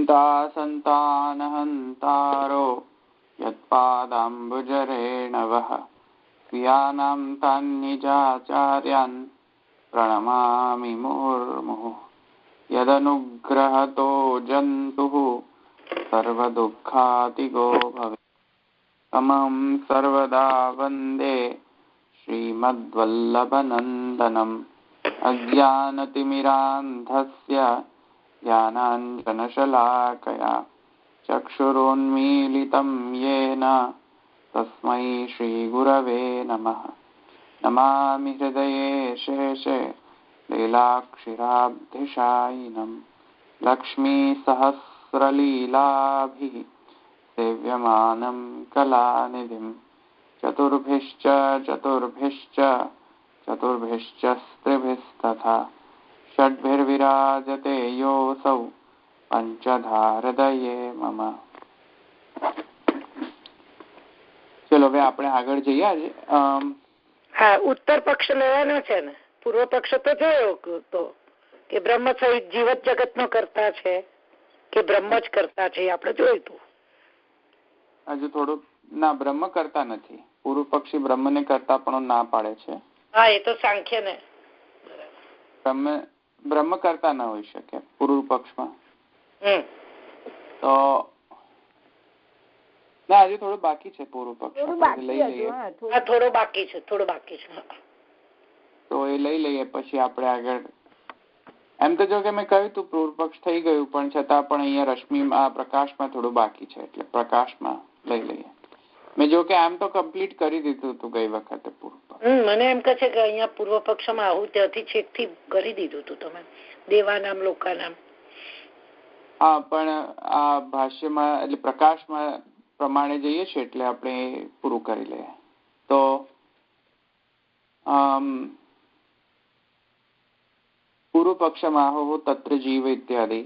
पिता सन्तानहन्तारो यत्पादाम्बुजरेणवः प्रियाणां तान्निजाचार्यान् प्रणमामि मुहुर्मुहुः यदनुग्रहतो जन्तुः सर्वदुःखातिगो भवेत् तमं सर्वदा वन्दे श्रीमद्वल्लभनन्दनम् अज्ञानतिमिरान्धस्य ज्ञानाञ्जनशलाकया चक्षुरोन्मीलितं येन तस्मै श्रीगुरवे नमः। नमामि हृदये शेषे लीलाक्षिराब्धिशायिनं लक्ष्मीसहस्रलीलाभिः सेव्यमानं कलानिधिं चतुर्भिश्च स्त्रिभिस्तथा षड्भिर्विराजते योऽसौ पंचधारदये मम। ચલો હવે આપણે આગળ જઈએ આજે ઉત્તર પક્ષ લેવાનો છે ને. પૂર્વ પક્ષ તો જોયો તો કે બ્રહ્મ સહિત જીવત જગત નો કરતા છે કે બ્રહ્મ જ કરતા છે આપણે જોયું હતું. હજુ થોડું ના બ્રહ્મ કરતા નથી. પૂર્વ પક્ષી બ્રહ્મ ને કરતા પણ ના પાડે છે. હા એ તો સાંખ્ય ને બ્રહ્મ કરતા ના હોઈ શકે પૂર્વ પક્ષમાં. તો ના હજુ થોડું બાકી છે પૂર્વ પક્ષ લઈ લઈએ. થોડો બાકી છે તો એ લઈ લઈએ પછી આપણે આગળ. એમ તો જો કે મેં કહ્યું તું પૂર્વ પક્ષ થઈ ગયું પણ છતાં પણ અહીંયા રશ્મિમાં પ્રકાશમાં થોડું બાકી છે એટલે પ્રકાશમાં લઈ લઈએ. મેં જો કે આમ તો કમ્પ્લીટ કરી દીધું હતું ગઈ વખતે પૂર્વ પક્ષ. મને એમ કહે છે કે અહીંયા પૂર્વ પક્ષમાં આહુતિથી છેકથી કરી દીધું હતું તમે દેવાનામ લોકાનામ. હા પણ આ ભાષ્યમાં એટલે પ્રકાશમાં પ્રમાણે જઈએ છીએ એટલે આપણે પૂરું કરી લઈએ. તો પૂર્વ પક્ષમાં આહો તત્ર જીવ ઇત્યાદિ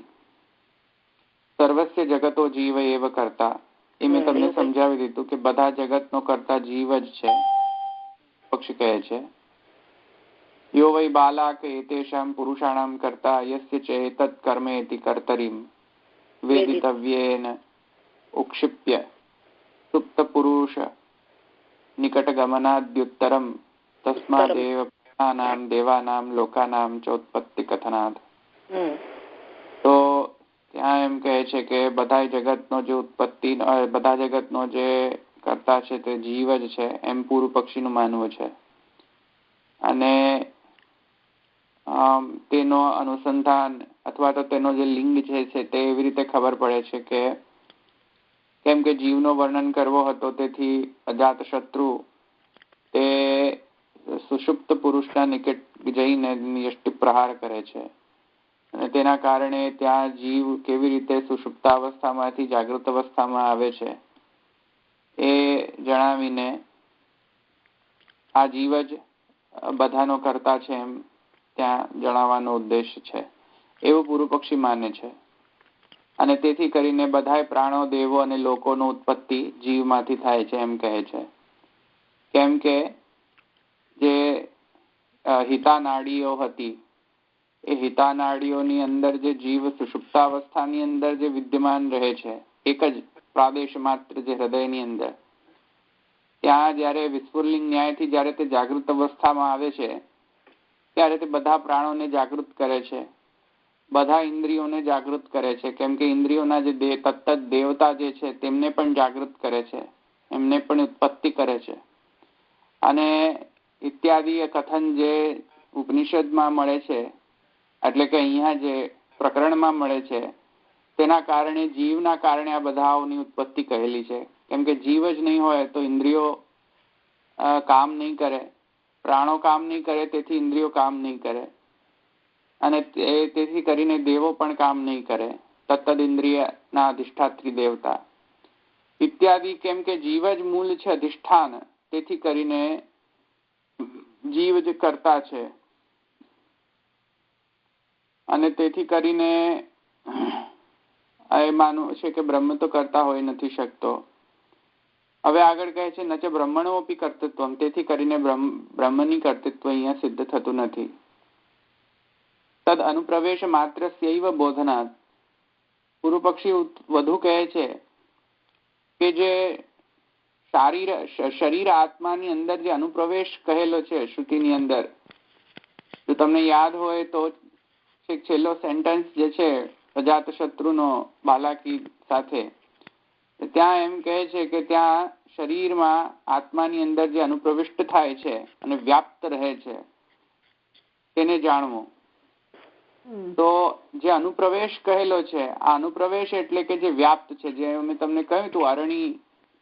સર્વસ્ય જગતો જીવ એવ કરતા. એ મેં તમને સમજાવી દીધું કે બધા જગતનો કરતા જીવ જ છે. પક્ષ કહે છે યો વૈ બાલા કે તેષામ પુરુષાણામ કરતા યસ્ય ચેતત કર્મેતિ કર્તરીમ વેદિતવ્યેન ઉક્ષિપ્ય સુપ્ત પુરુષ નિકટ ગમનાદ્યુત્તરમ તસ્માદેવ પ્રાણાનામ દેવાનામ લોકાનામ ચોત્પત્તિ કથનાદ. તો ત્યાં એમ કહે છે કે બધા જગતનો જે ઉત્પત્તિ બધા જગતનો જે કરતા છે તે જીવ જ છે એમ પૂર્વ પક્ષીનું માનવું છે. અને તેનો અનુસંધાન અથવા તો તેનો જે લિંગ છે તે એવી રીતે ખબર પડે છે કે કેમ કે જીવનો વર્ણન કરવો હતો તેથી અજાત શત્રુ તે સુષુપ્ત પુરુષના નિકટ જઈને યષ્ટિ પ્રહાર કરે છે અને તેના કારણે ત્યાં જીવ કેવી રીતે સુષુપ્તાવસ્થામાંથી જાગૃત અવસ્થામાં આવે છે એ જણાવીને આ જીવ જ બધાનો કરતા છે એમ ત્યાં જણાવવાનો ઉદ્દેશ છે એવું પૂર્વ પક્ષી માને છે. અને તેથી કરીને બધાય પ્રાણો દેવો અને લોકોનો ઉત્પત્તિ જીવમાંથી થાય છે એમ કહે છે. કેમ કે જે હિતાનાડીઓ હતી એ હિતાનાડીઓની અંદર જે જીવ સુષુપ્તાવસ્થાની અંદર જે વિદ્યમાન રહે છે એક જ પ્રાદેશ માત્ર જે હૃદયની અંદર ત્યાં જયારે વિસ્ફુલિંગ ન્યાયથી જયારે તે જાગૃત અવસ્થામાં આવે છે ત્યારે તે બધા પ્રાણોને જાગૃત કરે છે, બધા ઇન્દ્રિયોને જાગૃત કરે છે. કેમ કે ઇન્દ્રિયોના જે તત્ત દેવતા જે છે તેમને પણ જાગૃત કરે છે, એમને પણ ઉત્પત્તિ કરે છે. અને ઇત્યાદિ કથન જે ઉપનિષદમાં મળે છે એટલે કે અહીંયા જે પ્રકરણમાં મળે છે તેના કારણે જીવના કારણે આ બધાઓની ઉત્પત્તિ કહેલી છે. કેમ કે જીવ જ નહીં હોય તો ઇન્દ્રિયો કામ નહીં કરે, પ્રાણો કામ નહીં કરે, તેથી ઇન્દ્રિયો કામ નહીં કરે અને તેથી કરીને દેવો પણ કામ નહીં કરે, તત્તદ ઇન્દ્રિયના અધિષ્ઠાત્રી દેવતા ઇત્યાદિ. કેમ કે જીવ જ મૂળ છે, અધિષ્ઠાન, તેથી કરીને જીવ જ કરતા છે અને તેથી કરીને એ માનવું છે કે બ્રહ્મ તો કરતા હોય નથી શકતો. હવે આગળ કહે છે નચ બ્રહ્મણો અપી કર્તૃત્વ, તેથી કરીને બ્રહ્મની કર્તૃત્વ અહીંયા સિદ્ધ થતું નથી. તદ અનુપ્રવેશ માત્રસ્યૈવ બોધનાત, પૂર્વ પક્ષી વધુ કહે છે કે જે શરીર આત્માની અંદર જે અનુપ્રવેશ કહેલો છે શ્રુતિની અંદર, જો તમને યાદ હોય તો છેલ્લો સેન્ટેન્સ જે છે અજાતશત્રુનો બાલાકી સાથે, ત્યાં એમ કહે છે કે ત્યાં શરીરમાં આત્માની અંદર જે અનુપ્રવિષ્ટ થાય છે અને વ્યાપ્ત રહે છે તેને જાણવું. તો જે અનુપ્રવેશ કહેલો છે, આ અનુપ્રવેશ એટલે કે જે વ્યાપ્ત છે, જે મેં તમને કહ્યું હતું અરણી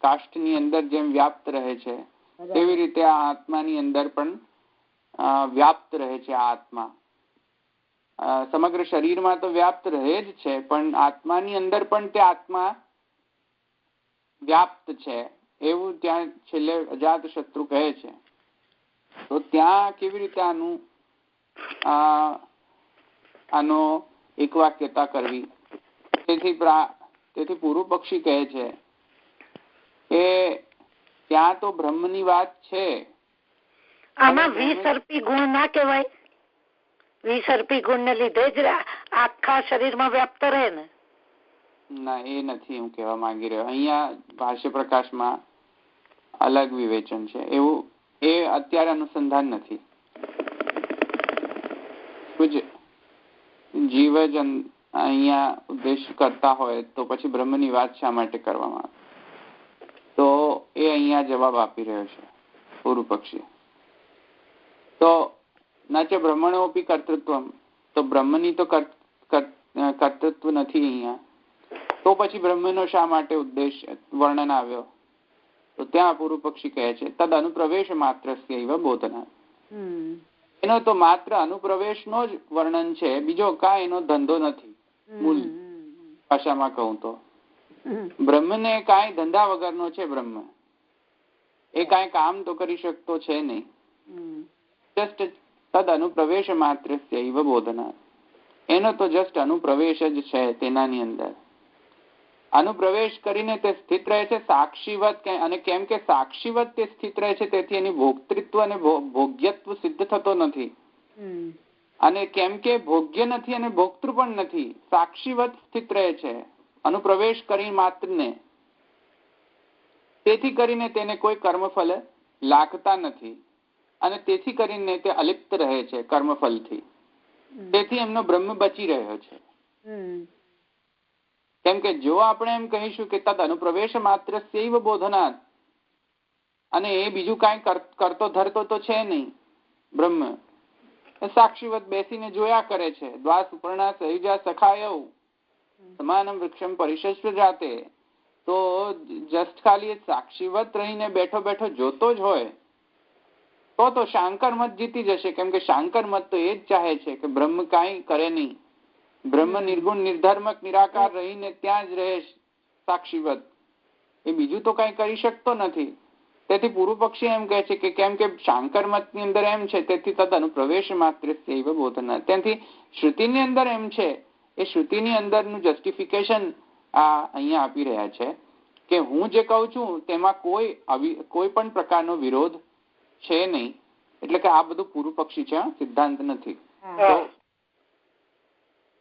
કાષ્ઠની અંદર જેમ વ્યાપ્ત રહે છે તેવી રીતે આ આત્માની અંદર પણ વ્યાપ્ત રહે છે. આ આત્મા સમગ્ર શરીરમાં તો વ્યાપ્ત રહે જ છે, પણ આત્માની અંદર પણ તે આત્મા વ્યાપ્ત છે એવું ત્યાં છેલ્લે અજાતશત્રુ કહે છે. તો ત્યાં કેવી રીતે આનો એક વાક્યતા કરવી? તેથી પૂર્વ પક્ષી કહે છે કે ત્યાં તો બ્રહ્મની વાત છે. આમાં વિસર્પી ગુણ ના કહેવાય? વિસર્પી ગુણ ને લીધે જ આખા શરીરમાં વ્યાપ્ત રહે ને? ના, એ નથી હું કહેવા માંગી રહ્યો. અહીંયા ભાષ્ય પ્રકાશમાં અલગ વિવેચન છે, એવું એ અત્યારે અનુસંધાન નથી. જીવ જ અહીંયા ઉદ્દેશ કરતા હોય તો પછી બ્રહ્મની વાત શા માટે કરવામાં આવે? તો એ અહીંયા જવાબ આપી રહ્યો છે પૂર્વ પક્ષી. તો નચ બ્રહ્મણોપી કર્તૃત્વમ, તો બ્રહ્મની તો કર્તૃત્વ નથી અહીંયા, તો પછી બ્રહ્મનો શા માટે ઉદ્દેશ વર્ણન આવ્યો? તો ત્યાં પૂર્વ પક્ષી કહે છે તદ અનુપ્રવેશ માત્રસ્યૈવ બોધના. એનો તો માત્ર અનુપ્રવેશનો જ વર્ણન છે, બીજો કાંઈ એનો ધંધો નથી. મૂળ ભાષામાં કહું તો બ્રહ્મને કાંઈ ધંધા વગરનો છે. બ્રહ્મ એ કાંઈ કામ તો કરી શકતો છે નહીં. જસ્ટ તદ અનુપ્રવેશ માત્રસ્યૈવ બોધના, એનો તો જસ્ટ અનુપ્રવેશ જ છે. તેનાની અંદર અનુપ્રવેશ કરીને તે સ્થિત રહે છે સાક્ષીવત. અને કેમ કે સાક્ષીવત તે સ્થિત રહે છે તેથી એની ભોક્તૃત્વ અને ભોગ્યત્વ સિદ્ધ થતો નથી. અને કેમ કે ભોગ્ય નથી અને ભોક્તૃ પણ નથી, સાક્ષીવત સ્થિત રહે છે અનુપ્રવેશ કરી માત્રને, તેથી કરીને તેને કોઈ કર્મફળ લાગતા નથી અને તેથી કરીને તે અલિપ્ત રહે છે કર્મફળથી. તેથી એમનો બ્રહ્મ બચી રહ્યો છે. કેમ કે જો આપણે એમ કહીશું કે તદ અનુપ્રવેશ માત્રસ્યૈવ બોધનાત, અને એ બીજું કાંઈ કરતો ધરતો તો છે નહીં, બ્રહ્મ સાક્ષીવત બેસીને જોયા કરે છે. દ્વા સુપર્ણા સયુજા સખાયૌ સમાનમ વૃક્ષમ પરિશસ્વ જાતે, તો જસ્ટ ખાલી સાક્ષીવત રહીને બેઠો બેઠો જોતો જ હોય તો શાંકર મત જીતી જશે. કેમ કે શાંકર મત તો એ જ ચાહે છે કે બ્રહ્મ કાંઈ કરે નહીં, બ્રહ્મ નિર્ગુણ નિર્ધર્મક નિરાકાર રહીને ત્યાં જ રહે સાક્ષીવત, એ બીજું તો કાંઈ કરી શકતો નથી. તેથી પૂર્વ પક્ષી એમ કહે છે કે કેમ કે શાંકર મતની અંદર એમ છે તેથી તદ અનુપ્રવેશ માત્રસ્યૈવ બોધના. ત્યાંથી શ્રુતિની અંદર એમ છે, એ શ્રુતિની અંદરનું જસ્ટિફિકેશન આ અહીંયા આપી રહ્યા છે કે હું જે કહું છું તેમાં કોઈ પણ પ્રકારનો વિરોધ છે નહીં. એટલે કે આ બધું પૂર્વ પક્ષી છે, સિદ્ધાંત નથી.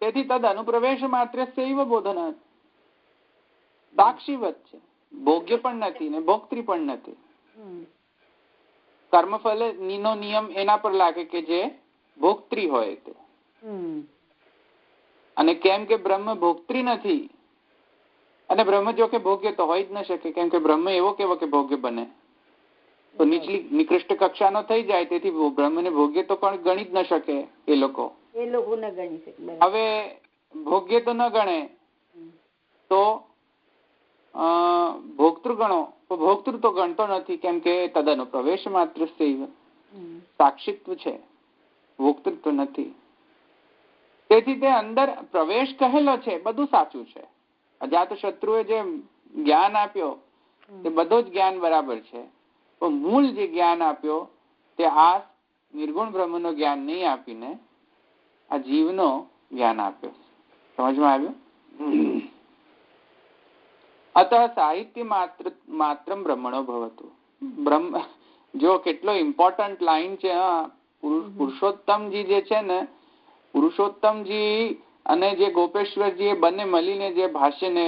તેથી તદ અનુપ્રવેશ માત્રસ્યૈવ બોધના, સાક્ષીવત છે, ભોગ્ય પણ નથી ને ભોક્તૃ પણ નથી. કર્મફળ નો નિયમ એના પર લાગે કે જે ભોક્તૃ હોય તે. અને કેમ કે બ્રહ્મ ભોક્તૃ નથી, અને બ્રહ્મ જો કે ભોગ્ય તો હોય જ ન શકે, કેમ કે બ્રહ્મ એવો કેવો કે ભોગ્ય બને તો નીચલી નિકૃષ્ટ કક્ષાનો થઈ જાય. તેથી બ્રહ્મને ભોગ્ય તો પણ ગણી જ ન શકે એ લોકો ન ગણી શકે. હવે ભોગ્ય તો ન ગણે તો ભોક્તૃ ગણો, તો ભોક્તૃ તો ગણતો નથી. કેમ કે તદનો પ્રવેશ માત્ર સાક્ષિત્વ છે, ભોક્તૃત્વ નથી. તેથી તે અંદર પ્રવેશ કહેલો છે બધું સાચું છે. અજાતશત્રુએ જે જ્ઞાન આપ્યો તે બધો જ જ્ઞાન બરાબર છે, પણ મૂળ જે જ્ઞાન આપ્યો તે આ નિર્ગુણ બ્રહ્મનો જ્ઞાન નહીં આપીને આ જીવનો જ્ઞાન આપ્યો. સમજમાં આવ્યું? અત સાહિત્ય માત્રમ બ્રહ્મણો ભવતું. બ્રહ્મ જો કેટલો ઇમ્પોર્ટન્ટ લાઈન છે. પુરુષોત્તમજી જે છે ને, પુરુષોત્તમજી અને જે ગોપેશ્વરજી એ બંને મળીને જે ભાષ્યને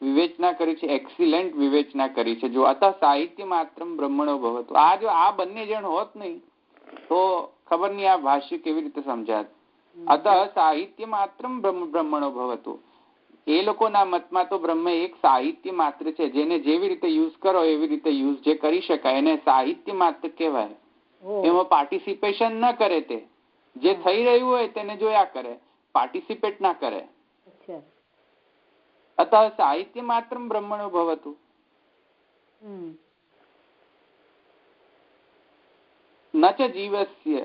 વિવેચના કરી છે, એક્સિલન્ટ વિવેચના કરી છે. જો અતઃ સાહિત્ય માત્ર બ્રહ્મણો ભવતું, આ જો આ બંને જણ હોત નહીં તો ખબર નહીં આ ભાષ્ય કેવી રીતે સમજાત. અતઃ સાહિત્ય માત્ર બ્રહ્મણો ભવતું, એ લોકોના મતમાં તો બ્રહ્મ એક સાહિત્ય માત્ર છે, જેને જેવી રીતે યુઝ કરો એવી રીતે યુઝ જે કરી શકાય એને સાહિત્ય માત્ર કહેવાય. એમાં પાર્ટિસિપેશન ન કરે, તે જે થઈ રહ્યું હોય તેને જોયા કરે, પાર્ટિસિપેટ ના કરે. અતઃ સાહિત્ય માત્ર બ્રહ્મણો ભવતું. ન ચ જીવસ્ય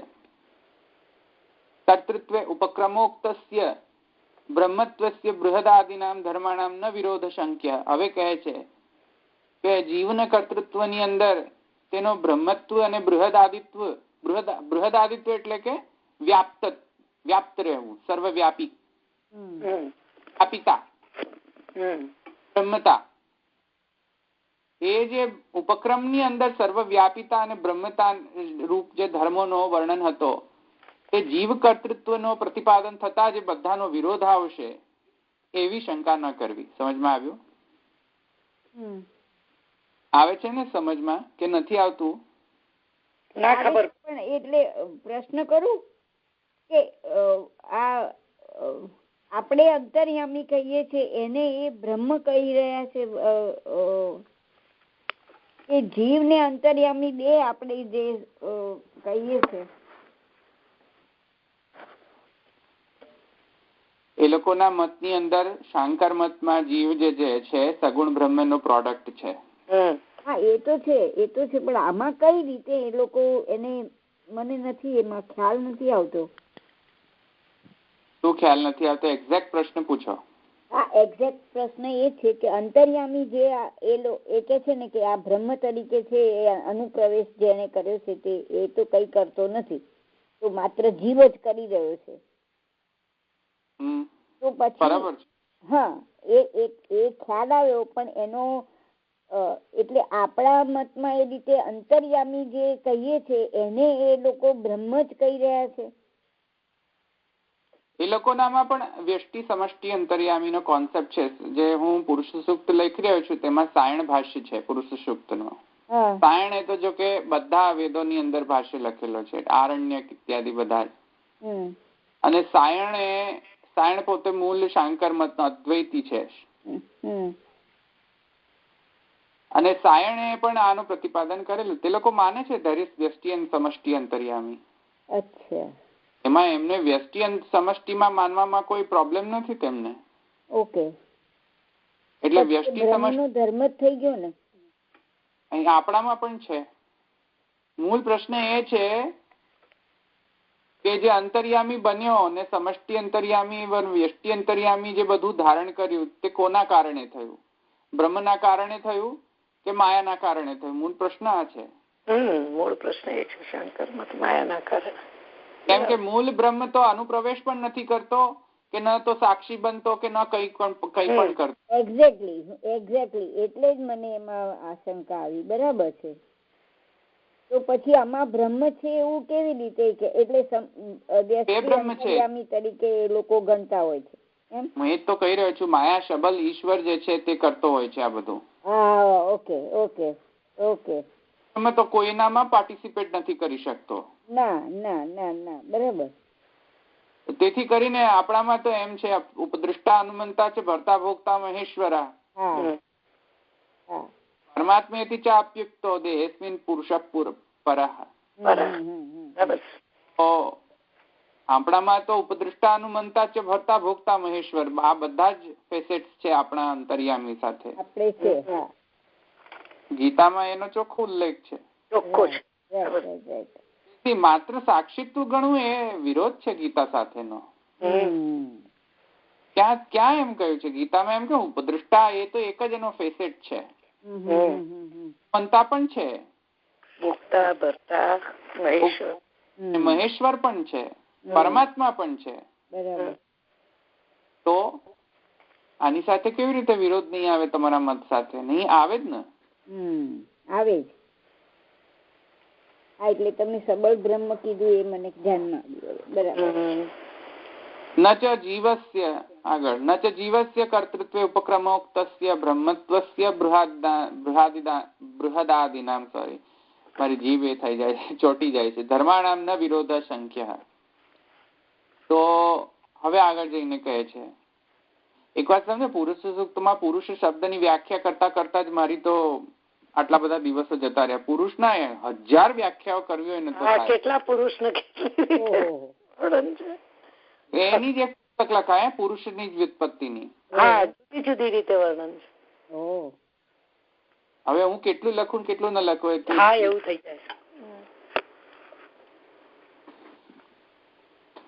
કર્તૃત્વે ઉપક્રમોક્તસ્ય બ્રહ્મત્વસ્ય બૃહદાદિનામ ધર્માણામ ન વિરોધ શંક્ય. હવે કહે છે કે જીવના કર્તૃત્વની અંદર તેનો બ્રહ્મત્વ અને બૃહદાદિત્વ, બૃહદાદિત્વ એટલે કે વ્યાપ્ત રહેવું, સર્વવ્યાપી, વ્યાપિતા, બ્રહ્મતા. એ જે ઉપક્રમની અંદર સર્વવ્યાપિતા અને બ્રહ્મતા રૂપ જે ધર્મોનો વર્ણન હતો, એ જીવ કર્તૃત્વનો પ્રતિપાદન થતા જે બધાનો વિરોધ આવશે એવી શંકા ન કરવી. સમજમાં આવ્યું? આવે છે ને સમજમાં કે નથી આવતું? ના ખબર. પણ એટલે પ્રશ્ન કરું કે આ આપણે અંતર્યામી કહીએ છીએ એને એ બ્રહ્મ કહી રહ્યા છે કે જીવ ને અંતર્યામી બે આપણે જે કહીએ છીએ એ લોકોના મતની અંદર શાંકર મતમાં જીવ જે છે સગુણ બ્રહ્મનો પ્રોડક્ટ છે. હા એ તો છે પણ આમાં કઈ રીતે એ લોકો એને મને નથી એમાં ખ્યાલ નથી આવતો. શું ખ્યાલ નથી આવતો? એક્ઝેક્ટ પ્રશ્ન પૂછો. હા એક્ઝેક્ટ પ્રશ્ન એ છે કે અંતર્યામી જે એ કે છે ને કે આ બ્રહ્મ તરીકે છે એ અનુપ્રવેશ જેને કર્યો છે તે એ તો કઈ કરતો નથી, તો માત્ર જીવ જ કરી રહ્યો છે. તો પછી હા એ ખ્યાલ આવ્યો, પણ એનો એટલે આપણા મતમાં એ રીતે અંતર્યામી જે કહીએ છે એને એ લોકો બ્રહ્મ જ કહી રહ્યા છે. એ લોકોનામાં પણ વ્યષ્ટિ સમષ્ટિ અંતર્યામીનો કોન્સેપ્ટ છે, જે હું પુરુષ સૂક્ત લખી રહ્યો છું તેમાં સાયણ ભાષ્ય છે પુરુષ સૂક્તનો. સાયણ એ તો જો કે બધા વેદોની અંદર ભાષ્ય લખેલો છે, આરણ્યક ઇત્યાદિ બધા જ. અને સાયણ પોતે મૂળ શાંકર મતનો અદ્વૈતી છે. અને સાયણે પણ આનું પ્રતિપાદન કરેલું. તે લોકો માને છે ધેર ઇઝ વ્યષ્ટિ અને સમષ્ટિ અંતર્યામી. અચ્છા. એમાં એમને વ્યષ્ટિ અને સમષ્ટિમાં માનવામાં કોઈ પ્રોબ્લેમ નથી તેમને. ઓકે. એટલે વ્યષ્ટિ સમષ્ટિ ધર્મ જ થઈ ગયો ને. અહીં આપણામાં પણ છે. મૂળ પ્રશ્ન એ છે કે જે અંતર્યામી બન્યો ને સમષ્ટિ અંતર્યામી વ્યષ્ટિ અંતર્યામી જે બધું ધારણ કર્યું તે કોના કારણે થયું? બ્રહ્મના કારણે થયું કે માયાના કારણે થયું? મૂળ પ્રશ્ન આ છે. મૂળ પ્રશ્ન એ છે શંકર મત માયાના કારણે. કેમ કે મૂળ બ્રહ્મ તો અનુપ્રવેશ પણ નથી કરતો કે ન તો સાક્ષી બનતો કે ન કઈ પણ કરતો. એક્ઝેક્ટલી એટલે જ મને એમાં આશંકા આવી. બરાબર છે. તો પછી આમાં બ્રહ્મ છે એવું કેવી રીતે કે એટલે અંતર્યામી તરીકે એ લોકો ગણતા હોય છે એમ? હું એ તો કહી રહ્યો છું, માયા શબલ ઈશ્વર જે છે તે કરતો હોય છે આ બધું. હા ઓકે ઓકે ઓકે. તમે તો કોઈનામાં પાર્ટિસિપેટ નથી કરી શકતો. ના ના ના ના બરાબર. તેથી કરીને આપણામાં તો એમ છે ઉપદ્રષ્ટા હનુમંતા છે ભર્તા ભોગતા મહેશ્વરા પરમાત્મેતિ ચાપ્યુક્તો દેહેસ્મિન પુરુષ પરઃ. આપણામાં તો ઉપદ્રષ્ટા હનુમંતા છે ભર્તા ભોગતા મહેશ્વર, આ બધા જ ફેસેટ્સ છે આપણા અંતર્યામી સાથે. ગીતામાં એનો ચોખ્ખો ઉલ્લેખ છે. માત્ર સાક્ષિત્વ ગણવું એ વિરોધ છે ગીતા સાથેનો. ક્યાં એમ કહ્યું છે ગીતામાં? એમ કે ઉપદ્રષ્ટા એ તો એક જ એનો ફેસેટ છે. મંતા પણ છે, મહેશ્વર પણ છે, પરમાત્મા પણ છે. તો આની સાથે કેવી રીતે વિરોધ નહીં આવે? તમારા મત સાથે નહીં આવે જ ને. આવે જ. હા એટલે તમે સબળ બ્રહ્મ કીધું એ મને ધ્યાનમાં આવ્યું. બરાબર. ન ચ જીવસ્ય આગળ ન ચ જીવસ્ય કર્તૃત્વે ઉપક્રમોક્તસ્ય બ્રહ્મત્વસ્ય બૃહદાદિનામ સોરી મારી જીભ એ થઈ જાય છે, ચોટી જાય છે, ધર્માણામ ન વિરોધ સંખ્યા. તો હવે આગળ જઈને કહે છે એક વાત સમજે, પુરુષ સૂક્તમાં પુરુષ શબ્દની વ્યાખ્યા કરતા કરતા જ મારી તો આટલા બધા દિવસો જતા રહ્યા. પુરુષ ના 1000 વ્યાખ્યાઓ કરવી હોય ને તો કેટલા પુરુષ એની જે પુસ્તક લખાય પુરુષની જ વ્યુત્પત્તિની જુદી જુદી રીતે વર્ણન છે. હવે હું કેટલું લખું કેટલું ન લખું એવું થઈ જાય.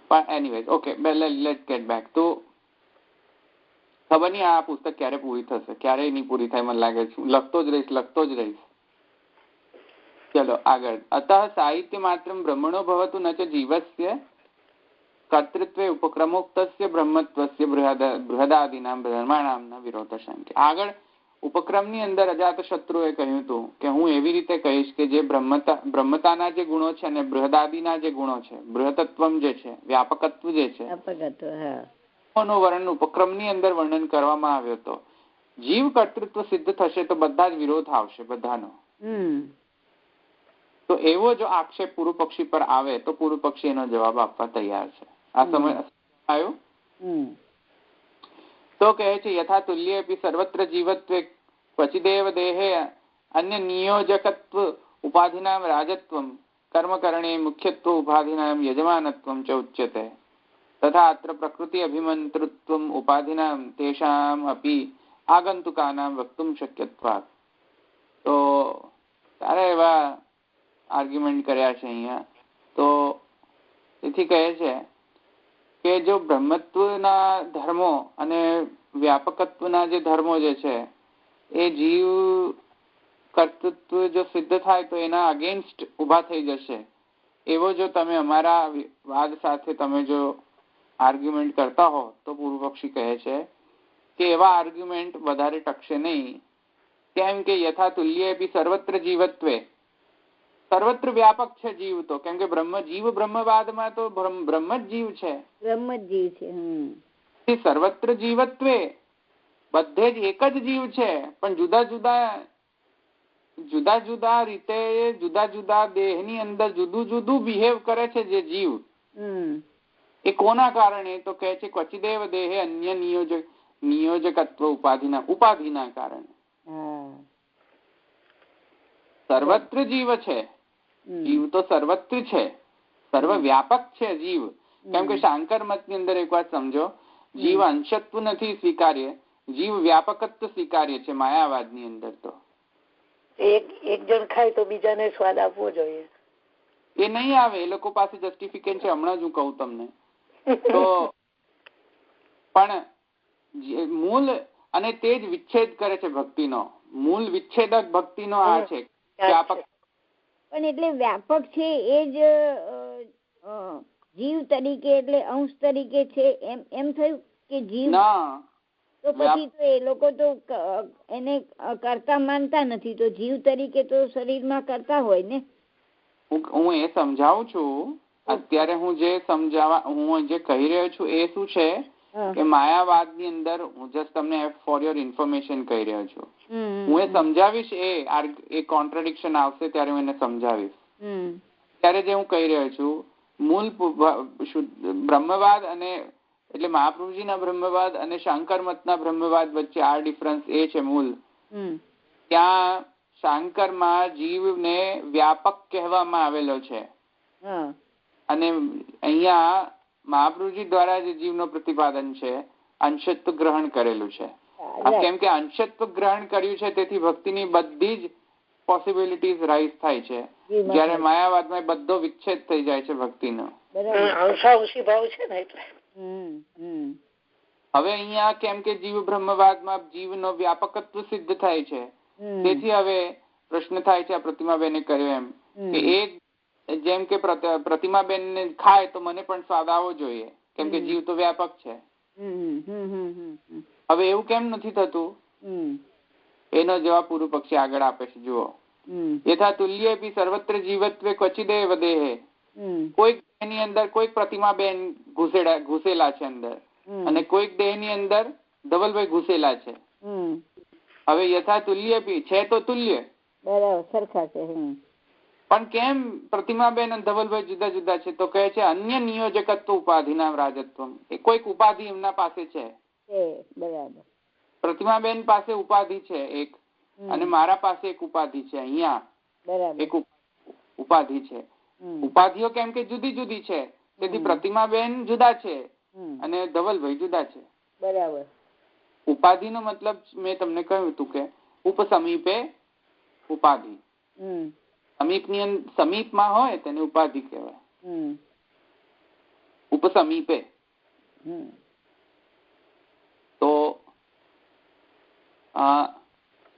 પણ anyways okay let's get back. તો ખબર નહીં આ પુસ્તક ક્યારે પૂરી થશે, ક્યારે નહીં પૂરી થાય. મને લાગે છે લખતો જ રહીશ. ચલો આગળ. અતઃ સાહિત્ય માત્ર બ્રહ્મણો ભવતુ ન ચ જીવસ્ય કર્તૃત્વે ઉપક્રમોક્તસ્ય બ્રહ્મત્વસ્ય બૃહદાદિનામ ધર્માણામ ન વિરોધ શંકે. આગળ ઉપક્રમની અંદર અજાતશત્રુએ કહ્યું હતું કે હું એવી રીતે કહીશ કે જે બ્રહ્મતાના જે ગુણો છે અને બૃહદાદિના જે ગુણો છે, બૃહતત્વમ જે છે, વ્યાપકત્વ જે છે, નું વર્ણન ઉપક્રમની અંદર વર્ણન કરવામાં આવ્યો હતો. જીવ કર્તૃત્વ સિદ્ધ થશે તો બધા જ વિરોધ આવશે બધાનો. તો એવો જો આક્ષેપ પૂર્વ પક્ષી પર આવે તો પૂર્વ પક્ષી એનો જવાબ આપવા તૈયાર છે. આ સમય આવ્યો. તો કહે છે યથા તુલ્ય સર્વત્ર જીવત્વે ક્વચિદેવ દેહે અન્ય નિયોજકત્વ ઉપાધિનામ રાજત્વમ કર્મકરણે મુખ્યત્વ ઉપાધિનામ યજમાનત્વમ ચ ઉચ્યતે તથા અત્ર પ્રકૃતિ અભિમંતૃત્વમ ઉપાધિનામ તેષામ અપી આગંતુકાનામ વક્તુમ શક્યત્વાત. તો સારા એવા આર્ગ્યુમેન્ટ કર્યા છે અહીંયા. તો તેથી કહે છે કે જો બ્રહ્મત્વના ધર્મો અને વ્યાપકત્વના જે ધર્મો જે છે એ જીવ કર્તૃત્વ જો સિદ્ધ થાય તો એના અગેન્સ્ટ ઉભા થઈ જશે. એવો જો તમે અમારા વાદ સાથે તમે જો આર્ગ્યુમેન્ટ કરતા હો તો પૂર્વ પક્ષી કહે છે કે એવા આર્ગ્યુમેન્ટ વધારે ટકશે નહીં. કેમ કે યથા તુલ્ય સર્વત્ર જીવત્વે, સર્વત્ર વ્યાપક છે જીવ તો. કેમ કે બ્રહ્મવાદમાં તો બ્રહ્મ જ જીવ છે. સર્વત્ર જીવત્વે બધે જ એક જ જીવ છે, પણ જુદા જુદા રીતે જુદા જુદા દેહની અંદર જુદું જુદું બિહેવ કરે છે જે જીવ. એ કોના કારણે? તો કહે છે ક્વચિદેવ દેહે અન્ય નિયોજકત્વ ઉપાધિના કારણે. સર્વત્ર જીવ છે, જીવ તો સર્વત્ર છે, સર્વવ્યાપક છે જીવ. કેમ કે શાંકર મત ની અંદર એક વાત સમજો, જીવ અંશત્વ નથી સ્વીકાર્ય, જીવ વ્યાપકત્વ સ્વીકાર્ય છે માયાવાદ ની અંદર. તો એક જણ ખાય તો બીજાને સ્વાદ આપવો જોઈએ, એ નહીં આવે. એ લોકો પાસે જસ્ટિફિકેશન છે, હમણાં જ હું કહું તમને. તો પણ મૂળ અને તે જ વિચ્છેદ કરે છે ભક્તિનો. મૂળ વિચ્છેદક ભક્તિનો આ છે વ્યાપક. પણ એટલે વ્યાપક છે એ જ જીવ તરીકે એટલે અંશ તરીકે છે એમ થયું કે જીવ ના. તો પછી તો એ લોકો તો એને કરતા માનતા નથી, તો જીવ તરીકે તો શરીરમાં કરતા હોય ને. હું એ સમજાવું છું અત્યારે. હું જે કહી રહ્યો છું એ શું છે કે માયાવાદ ની અંદર હું જસ્ટ તમને ફોર યોર ઇન્ફોર્મેશન કહી રહ્યો છું. હું એ સમજાવીશ, એ કોન્ટ્રાડિક્શન આવશે ત્યારે હું એને સમજાવીશ. ત્યારે જે હું કહી રહ્યો છું મૂળ બ્રહ્મવાદ અને એટલે મહાપ્રભુજીના બ્રહ્મવાદ અને શાંકર મતના બ્રહ્મવાદ વચ્ચે આ ડિફરન્સ એ છે મૂળ. ત્યાં શાંકરમાં જીવને વ્યાપક કહેવામાં આવેલો છે અને અહીંયા મહાપ્રભુજી દ્વારા જે જીવનો પ્રતિપાદન છે અંશત્વ ગ્રહણ કરેલું છે. કેમ કે અંશત્વ ગ્રહણ કર્યું છે તેથી ભક્તિની બધી જ પોસિબિલિટીઝ રાઈઝ થાય છે, જયારે માયાવાદમાં બધો વિચ્છેદ થઈ જાય છે ભક્તિનો. હવે અહીંયા કેમ કે જીવ બ્રહ્મવાદમાં જીવનો વ્યાપકત્વ સિદ્ધ થાય છે, તેથી હવે પ્રશ્ન થાય છે આ પ્રતિમાબેને કર્યો એમ કે એક જેમ કે પ્રતિમાબેન ને ખાય તો મને પણ સ્વાદ આવવો જોઈએ, કેમ કે જીવ તો વ્યાપક છે. હવે એવું કેમ નથી થતું? એનો જવાબ પૂર્વ પક્ષી આગળ આપે છે. જુઓ, યથા તુલ્યેપી સર્વત્ર જીવત્વે ક્વચિદેવ દેહે કોઈક દેહની અંદર કોઈક પ્રતિમાબેન ઘૂસેલા છે અંદર, અને કોઈક દેહની અંદર ધવલભાઈ ઘૂસેલા છે. હવે યથા તુલ્ય બી છે તો તુલ્ય, બરાબર, સરખા છે. પણ કેમ પ્રતિમાબેન અને ધવલભાઈ જુદા જુદા છે? તો કહે છે અન્ય નિયોજકત્વ ઉપાધિના રાજત્વ. એ કોઈક ઉપાધિ એમના પાસે છે. બરાબર. પ્રતિમાબેન પાસે ઉપાધિ છે એક, અને મારા પાસે એક ઉપાધિ છે અહીંયા. બરાબર. એક ઉપાધિ છે. ઉપાધિઓ કેમ કે જુદી જુદી છે, તેથી પ્રતિમાબેન જુદા છે અને ધવલભાઈ જુદા છે. બરાબર. ઉપાધિનો મતલબ મેં તમને કહ્યું હતું કે ઉપસમીપે ઉપાધિ. સમીપમાં હોય તેને ઉપાધિ કહેવાય. ઉપસમીપે. તો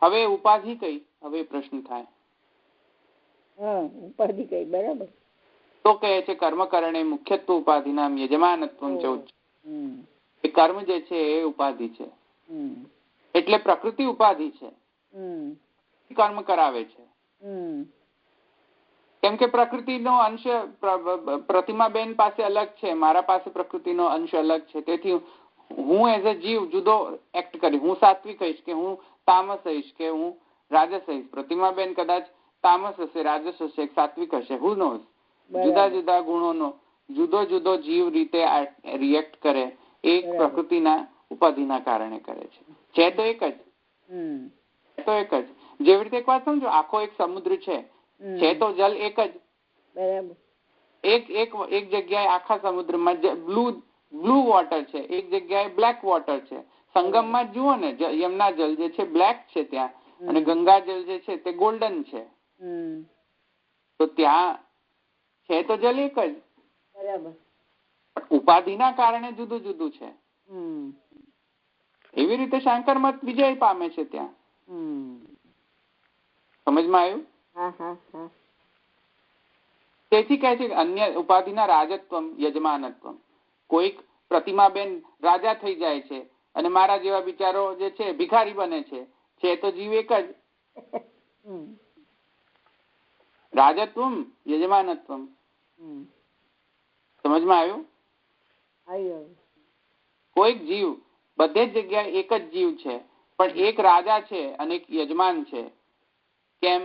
હવે ઉપાધિ કઈ? હવે પ્રશ્ન થાય ઉપાધિ કઈ? બરાબર. તો કહે છે કર્મકરણે મુખ્યત્વ ઉપાધિ નામ યજમાનત્વમ ચૌદ. એ કર્મ જે છે એ ઉપાધિ છે, એટલે પ્રકૃતિ ઉપાધિ છે, કર્મ કરાવે છે. કેમ કે પ્રકૃતિનો અંશ પ્રતિમાબેન પાસે અલગ છે, મારા પાસે પ્રકૃતિનો અંશ અલગ છે, તેથી હું એઝ અ જીવ જુદો એક્ટ કરીશ. હું સાત્વિક કહીશ કે હું તામસ હઈશ કે હું રાજસ હઈશ. પ્રતિમાબેન કદાચ તામસ હશે, રાજસ હશે, સાત્વિક હશે, હુ નોઝ. જુદા જુદા ગુણોનો જુદો જુદો જીવ રીતે રિએક્ટ કરે, એ પ્રકૃતિના ઉપાધિના કારણે કરે છે તો એક જ. તો એક જ. જેવી રીતે એક વાત સમજો, આખો એક સમુદ્ર છે તો જલ એક જ. બરાબર. એક જગ્યાએ આખા સમુદ્રમાં બ્લુ વોટર છે, એક જગ્યાએ બ્લેક વોટર છે. સંગમમાં જુઓ ને, યમુના જલ જે છે બ્લેક છે ત્યાં, અને ગંગા જલ જે છે તે ગોલ્ડન છે. તો ત્યાં છે તો જલ એક જ. બરાબર. ઉપાધિના કારણે જુદું જુદું છે. એવી રીતે શાંકર મત વિજય પામે છે ત્યાં. સમજમાં આવ્યું? તેથી કહે છે અન્ય ઉપાધિના રાજત્વમ યજમાનત્વમ. કોઈક પ્રતિમાબેન રાજા થઈ જાય છે અને મારા જેવા બિચારો જે છે ભિખારી બને છે તો જીવ એક જ. રાજત્વમ યજમાનત્વમ. સમજમાં આવ્યું? કોઈક જીવ બધે જ જગ્યાએ એક જ જીવ છે, પણ એક રાજા છે અને એક યજમાન છે. કેમ?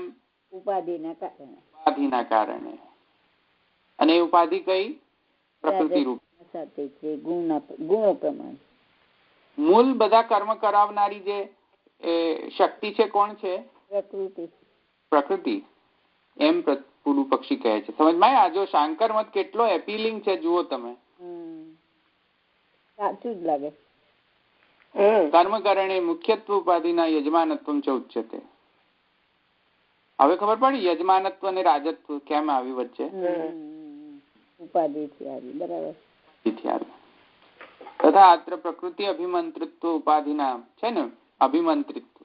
ઉપાધિના કારણે. અને ઉપાધિ કઈ? પ્રકૃતિ રૂપ. ગુણો પ્રમાણે. મૂળ બધા કર્મ કરાવનારી જે શક્તિ છે કોણ છે? પ્રકૃતિ. એમ પૂરું પક્ષી કહે છે. સમજમાં? આ જો શાંકર મત કેટલો એપીલિંગ છે જુઓ તમે. સાચું જ લાગે. કર્મ કરણે મુખ્યત્વ ઉપાધિના યજમાનત્વમ ચ ઉચ્યતે. હવે ખબર પડી યજમાનત્વ અને રાજત્વ કેમ આવી વચ્ચે? ઉપાધિથી આવી. બરાબર. તથા અત્ર પ્રકૃતિ અભિમંત્રિત્વ ઉપાધિના છે ને, અભિમંત્રિત્વ.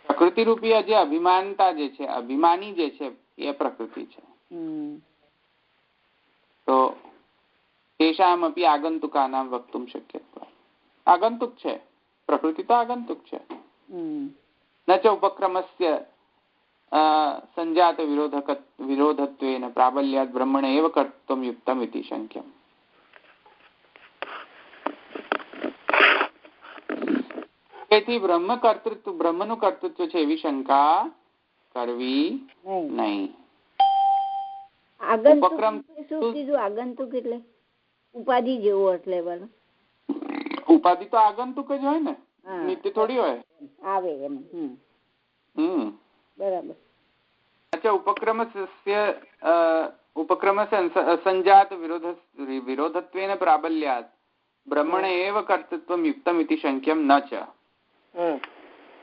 પ્રકૃતિ રૂપી જે અભિમાનતા જે છે, અભિમાની જે છે એ પ્રકૃતિ છે. તો તેષામ અપી આગંતુકાનામ વક્તુમ શક્યત્વ. આગંતુક છે પ્રકૃતિ, તો આગંતુક છે. ન ચ ઉપક્રમસ્ય સંજાત વિરોધત્વેન પ્રાબલ્યાદ બ્રહ્મણ એવ કર્તવ્ય યુક્તમ ઇતિ શંક્યમ. તેથી બ્રહ્મનું કર્તૃત્વ છે એવી શંકા કરવી નહીં. આગંતુક એટલે ઉપાધિ જેવો એટલે ઉપાધિ તો આગંતુક જ હોય ને, નિત્ય થોડી હોય. આવે એમ. બરાબર. અચ્છા, ઉપક્રમસ્ય સંજાત વિરોધત્વેન પ્રાબલ્યાત બ્રહ્મણ એવ કર્તૃત્વમ યુક્તમ ઇતિ શંક્યમ ન ચ.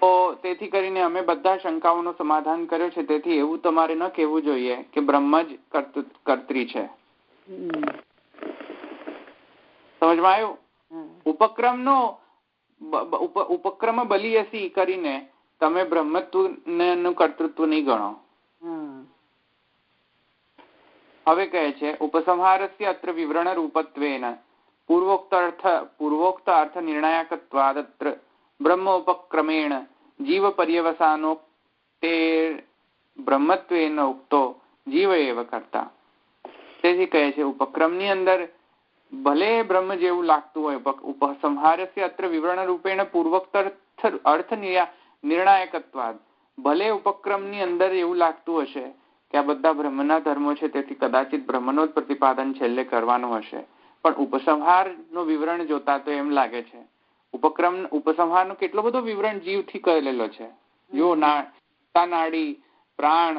તો તેથી કરીને અમે બધા શંકાઓનું સમાધાન કર્યો છે. તેથી એવું તમારે ન કહેવું જોઈએ કે બ્રહ્મ જ કર્ત્રી છે. સમજમાં આવ્યું? ઉપક્રમ બલિયસી કરીને તમે બ્રહ્મત્વનું કર્તૃત્વ નહીં ગણો. હવે કહે છે ઉપસંહારસ્ય અત્ર વિવરણ રૂપત્વેન પૂર્વોક્ત અર્થ નિર્ણાયકત્વાદત્ર બ્રહ્મોપક્રમેણ જીવ પર્યવસાનો તે બ્રહ્મત્વેન ઉક્તો જીવ એવ કર્તા. તેથી કહે છે ઉપક્રમની અંદર ભલે બ્રહ્મ જેવું લાગતું હોય, ઉપસંહારસ્ય અત્ર વિવરણ રૂપેણ પૂર્વોક્ત અર્થ નિર્ણાયકત્વાદ, ભલે ઉપક્રમની અંદર એવું લાગતું હશે કે આ બધા બ્રહ્મના ધર્મો છે, તેથી કદાચિત બ્રહ્મનો જ પ્રતિપાદન છેલ્લે કરવાનું હશે, પણ ઉપસંહારનું વિવરણ જોતા તો એમ લાગે છે ઉપસંહારનો કેટલો બધો વિવરણ જીવથી કરેલો છે. જો નાડી, પ્રાણ,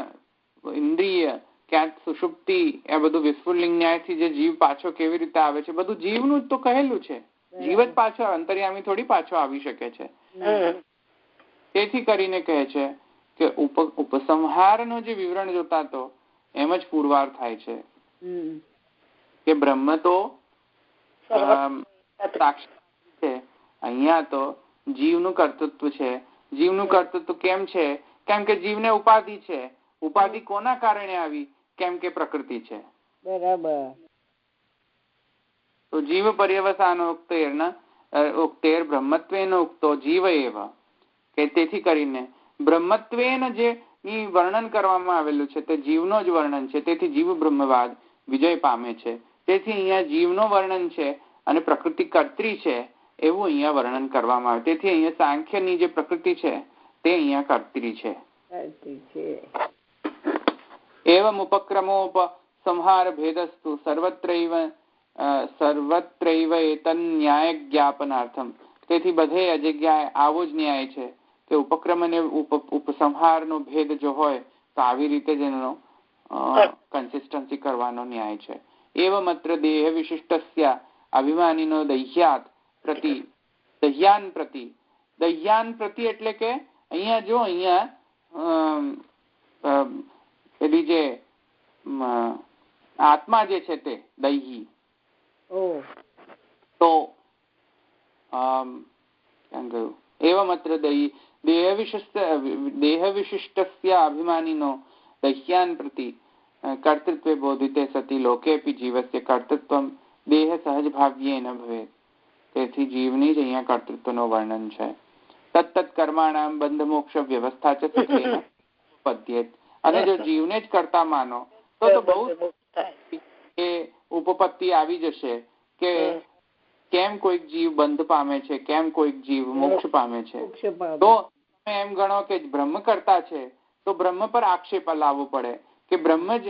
ઇન્દ્રિય, ક્યાંક સુષુપ્તિ, એ બધું વિસ્ફુલિંગ ન્યાયથી જે જીવ પાછો કેવી રીતે આવે છે, બધું જીવનું જ તો કહેલું છે. જીવ જ પાછો, અંતર્યામી થોડી પાછો આવી શકે છે. તેથી કરીને કહે છે કે ઉપસંહારનો જે વિવરણ જોતા તો એમ જ પુરવાર થાય છે કે બ્રહ્મ તો સાક્ષાત છે, અહીંયા તો જીવનું કર્તૃત્વ છે. જીવનું કર્તૃત્વ કેમ છે? કેમ કે જીવને ઉપાધિ છે. ઉપાધિ કોના કારણે આવી? કેમ કે પ્રકૃતિ છે. બરાબર. તો જીવ પર્યવસાનો ઉક્તેર બ્રહ્મત્વેન ઉક્તો જીવ એવ, કે તેથી કરીને બ્રહ્મત્વેન જે વર્ણન કરવામાં આવેલું છે તે જીવનો જ વર્ણન છે. તેથી જીવ બ્રહ્મવાદ વિજય પામે છે. તેથી અહીંયા જીવનો વર્ણન છે અને પ્રકૃતિ કર્ત્રી છે એવું અહીંયા વર્ણન કરવામાં આવે. તેથી અહીંયા સાંખ્યની જે પ્રકૃતિ છે તે અહીંયા કર્ત્રી છે. એવમ ઉપક્રમોપસંહાર ભેદસ્તુ સર્વત્રૈવ એતન્યાય જ્ઞાપનાર્થમ. તેથી બધે આ જગ્યાએ આવો જ ન્યાય છે કે ઉપક્રમ અને ઉપસંહારનો ભેદ જો હોય તો આવી રીતે જ એનો કન્સિસ્ટન્સી કરવાનો ન્યાય છે. એવમત્ર દેહ વિશિષ્ટસ્ય અભિમાનીનો દહ્યાન પ્રતિ એટલે કે અહીંયા જો પેલી જે આત્મા જે છે તે દૈહી, તો એવમત્ર દેહ વિશિષ્ટસ્ય અભિમાનીનો દહ્યાન પ્રતિ કર્તૃત્વે બોધિતે સતી લોકેપી જીવસ્ય કર્તૃત્વમ દેહ સહજ ભાવ્યેન ભવેત. તેથી જીવની જ અહીંયા કર્તૃત્વનો વર્ણન છે. તત્તત કર્માણામ બંધ મોક્ષ વ્યવસ્થા છે પદ્યેત. અને જો જીવને જ કરતા માનો તો બહુ એ ઉપપત્તિ આવી જશે કે કેમ કોઈક જીવ બંધ પામે છે, કેમ કોઈક જીવ મોક્ષ પામે છે. તો તમે એમ ગણો કે બ્રહ્મ કરતા છે તો બ્રહ્મ પર આક્ષેપ લાવવો પડે કે બ્રહ્મ જ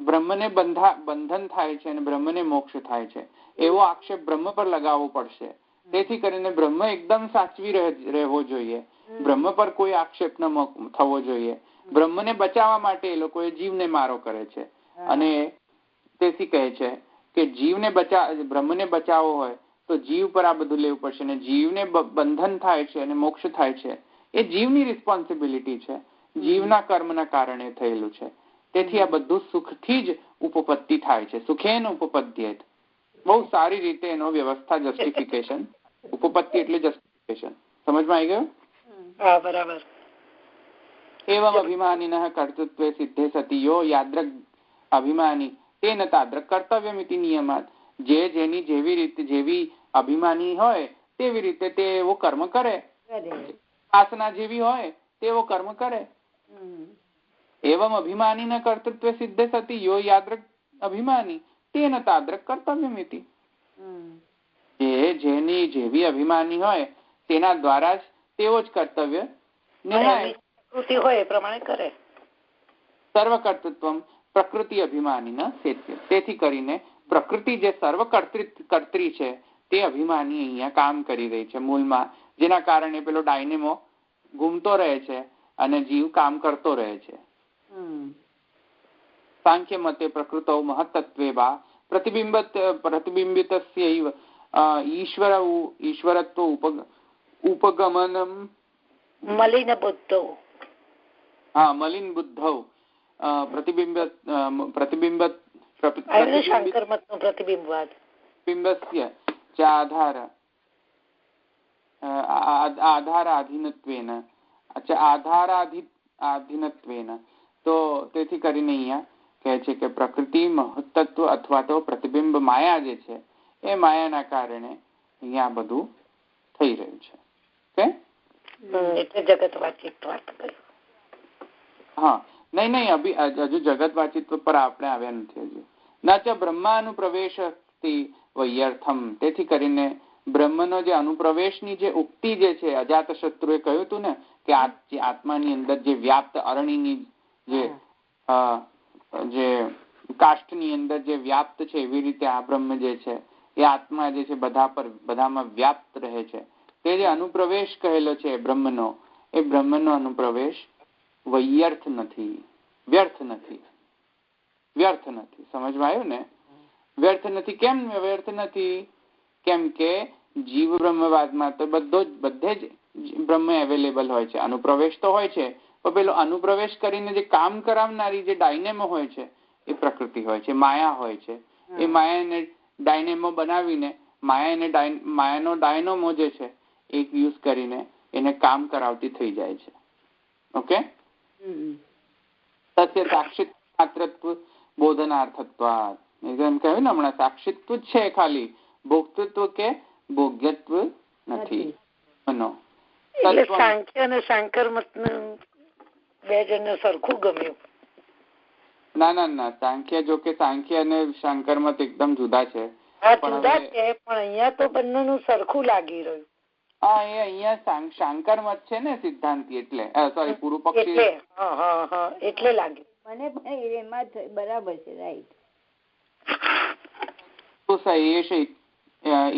બ્રહ્મને બંધન થાય છે અને બ્રહ્મને મોક્ષ થાય છે, એવો આક્ષેપ બ્રહ્મ પર લગાવવો પડશે. તેથી કરીને બ્રહ્મ એકદમ સાચવી રહેવો જોઈએ. બ્રહ્મ પર કોઈ આક્ષેપ ન થવો જોઈએ. બ્રહ્મને બચાવવા માટે એ લોકોએ જીવને મારો કરે છે. અને તેથી કહે છે કે બ્રહ્મને બચાવવો હોય તો જીવ પર આ બધું લેવું પડશે. અને જીવને બંધન થાય છે અને મોક્ષ થાય છે એ જીવની રિસ્પોન્સિબિલિટી છે, જીવના કર્મના કારણે થયેલું છે. તેથી આ બધું સુખથી જ ઉપપત્તિ થાય છે. સુખેન ઉપપદ્યેત. બહુ સારી રીતે એનો વ્યવસ્થા, જસ્ટિફિકેશન. ઉપપત્તિ એટલે જસ્ટિફિકેશન. સમજમાં આવી ગયું? હા, બરાબર. એવમ અભિમાનિનઃ કર્તૃત્વે સિદ્ધે સતી યો યાદ્રક અભિમાની તેન તાદ્રક કર્તવ્યમિતિ નિયમાત. જેની જેવી અભિમાની હોય તેવી રીતે તે એવો કર્મ કરે. વાસના જેવી હોય તેવો કર્મ કરે. એવમ અભિમાનીના કર્તૃત્વે સિદ્ધે સતી યો યાદ્રક અભિમાની તેન તાદ્રક કર્તવ્યમિતિ. જેની જેવી અભિમાની હોય તેના દ્વારા જ તેવો જ કર્તવ્ય નિર્ણય હોય એ પ્રમાણે કરે. સર્વકર્તૃત્વમ પ્રકૃતિ અભિમાનીના સેત્ય. તેથી કરીને પ્રકૃતિ જે સર્વકર્ત્રી છે તે અભિમાની અહીંયા કામ કરી રહી છે મૂળમાં, જેના કારણે પેલો ડાયનેમો ઘૂમતો રહે છે અને જીવ કામ કરતો રહે છે. સાંખ્ય મતે પ્રકૃતો મહત્તત્વે વા પ્રતિબિંબિતસ્યૈવ ઈશ્વરત્વ ઉપગમનમ મલિન બુદ્ધો. હા, મલિન બુદ્ધૌ પ્રતિબિંબસ્ય ચ આધારાધીનત્વેન. તો તેથી કરીને અહીંયા કહે છે કે પ્રકૃતિ મહત્તત્વ અથવા તો પ્રતિબિંબ માયા જે છે એ માયાના કારણે અહીંયા બધું થઈ રહ્યું છે. એટલે જગત વાચિત વાત કર્યું. હા, નહીં હજુ જગત વાચિત્વ પર આપણે આવ્યા નથી હજુ. ન ચ બ્રહ્માનુપ્રવેશથી વૈયર્થમ, તેથી કરીને બ્રહ્મનો જે અનુપ્રવેશની જે ઉક્તિ જે છે, અજાતશત્રુએ કહ્યું હતું ને કે આત્માની અંદર જે વ્યાપ્ત અરણીની જે કાષ્ઠની અંદર જે વ્યાપ્ત છે, એવી રીતે આ બ્રહ્મ જે છે એ આત્મા જે છે બધામાં વ્યાપ્ત રહે છે. તે જે અનુપ્રવેશ કહેલો છે બ્રહ્મનો, એ બ્રહ્મનો અનુપ્રવેશ વૈયર્થ નથી, વ્યર્થ નથી. સમજમાં આવ્યું ને? વ્યર્થ નથી. કેમ વ્યર્થ નથી? કેમ કે જીવ બ્રહ્મવાદમાં તો બધે જ બ્રહ્મ અવેલેબલ હોય છે. અનુપ્રવેશ તો હોય છે, પણ પેલો અનુપ્રવેશ કરીને જે કામ કરાવનારી જે ડાયનેમો હોય છે એ પ્રકૃતિ હોય છે, માયા હોય છે. એ માયાને ડાયનેમો બનાવીને માયાનો ડાયનેમો જે છે એ યુઝ કરીને એને કામ કરાવતી થઈ જાય છે. ઓકે, સત્ય સાક્ષિત માત્રત્વ બોધનાર્થત્વાદ. એમ કહ્યું ને હમણાં, સાક્ષિત્વ જ છે ખાલી, ભોક્તૃત્વ કે ભોગ્યત્વ નથી. સાંખ્ય અને શાંકર મતનું બે જણને સરખું ગમ્યું. ના, સાંખ્ય જો કે સાંખ્ય અને શાંકર મત એકદમ જુદા છે. પણ અહીંયા તો બંનેનું સરખું લાગી રહ્યું. હા, એ અહીંયા શાંકર મત છે ને સિદ્ધાંતી, એટલે સોરી પૂર્વ પક્ષી, એટલે લાગ્યું મને પણ એમાં બરાબર છે. રાઈટ.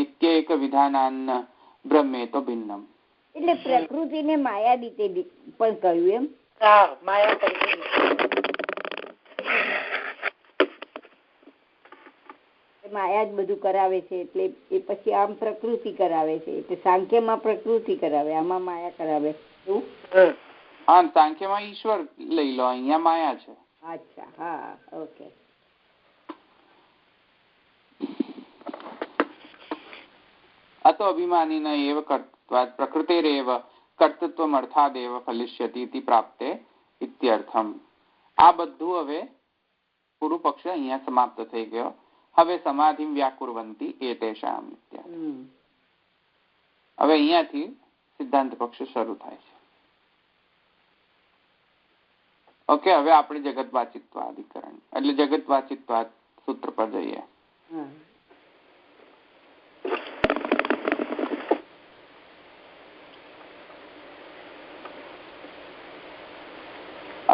ઇત્યેક વિધાનાન બ્રહ્મે તો ભિન્નમ. એટલે પ્રકૃતિને માયા રીતે પણ કહ્યું એમ. હા, માયા માયા જ બધું કરાવે છે, એટલે એ પછી આમ પ્રકૃતિ કરાવે છે. એટલે સાંખ્યમાં પ્રકૃતિ કરાવે, આમાં માયા કરાવે. હા, સાંખ્યમાં ઈશ્વર લઈ લો, અહીંયા માયા છે. અચ્છા, હા, ઓકે. અતો અભિમાની એવ કર્તૃત્વાદ પ્રકૃતિરેવ કર્તૃત્વમ અર્થાદેવ ફલિષ્યતિ ઇતિ પ્રાપ્તે ઇત્યર્થમ. આ બધું હવે પૂર્વ પક્ષ અહીંયા સમાપ્ત થઈ ગયો. હવે સમાધિ વ્યાકુર્વંતી એતેષામ. હવે અહીંયાથી સિદ્ધાંત પક્ષ શરૂ થાય છે. ઓકે, હવે આપણે જગત વાચિત્વાધિકરણ એટલે જગત વાચિત્વાદ સૂત્ર પર જઈએ.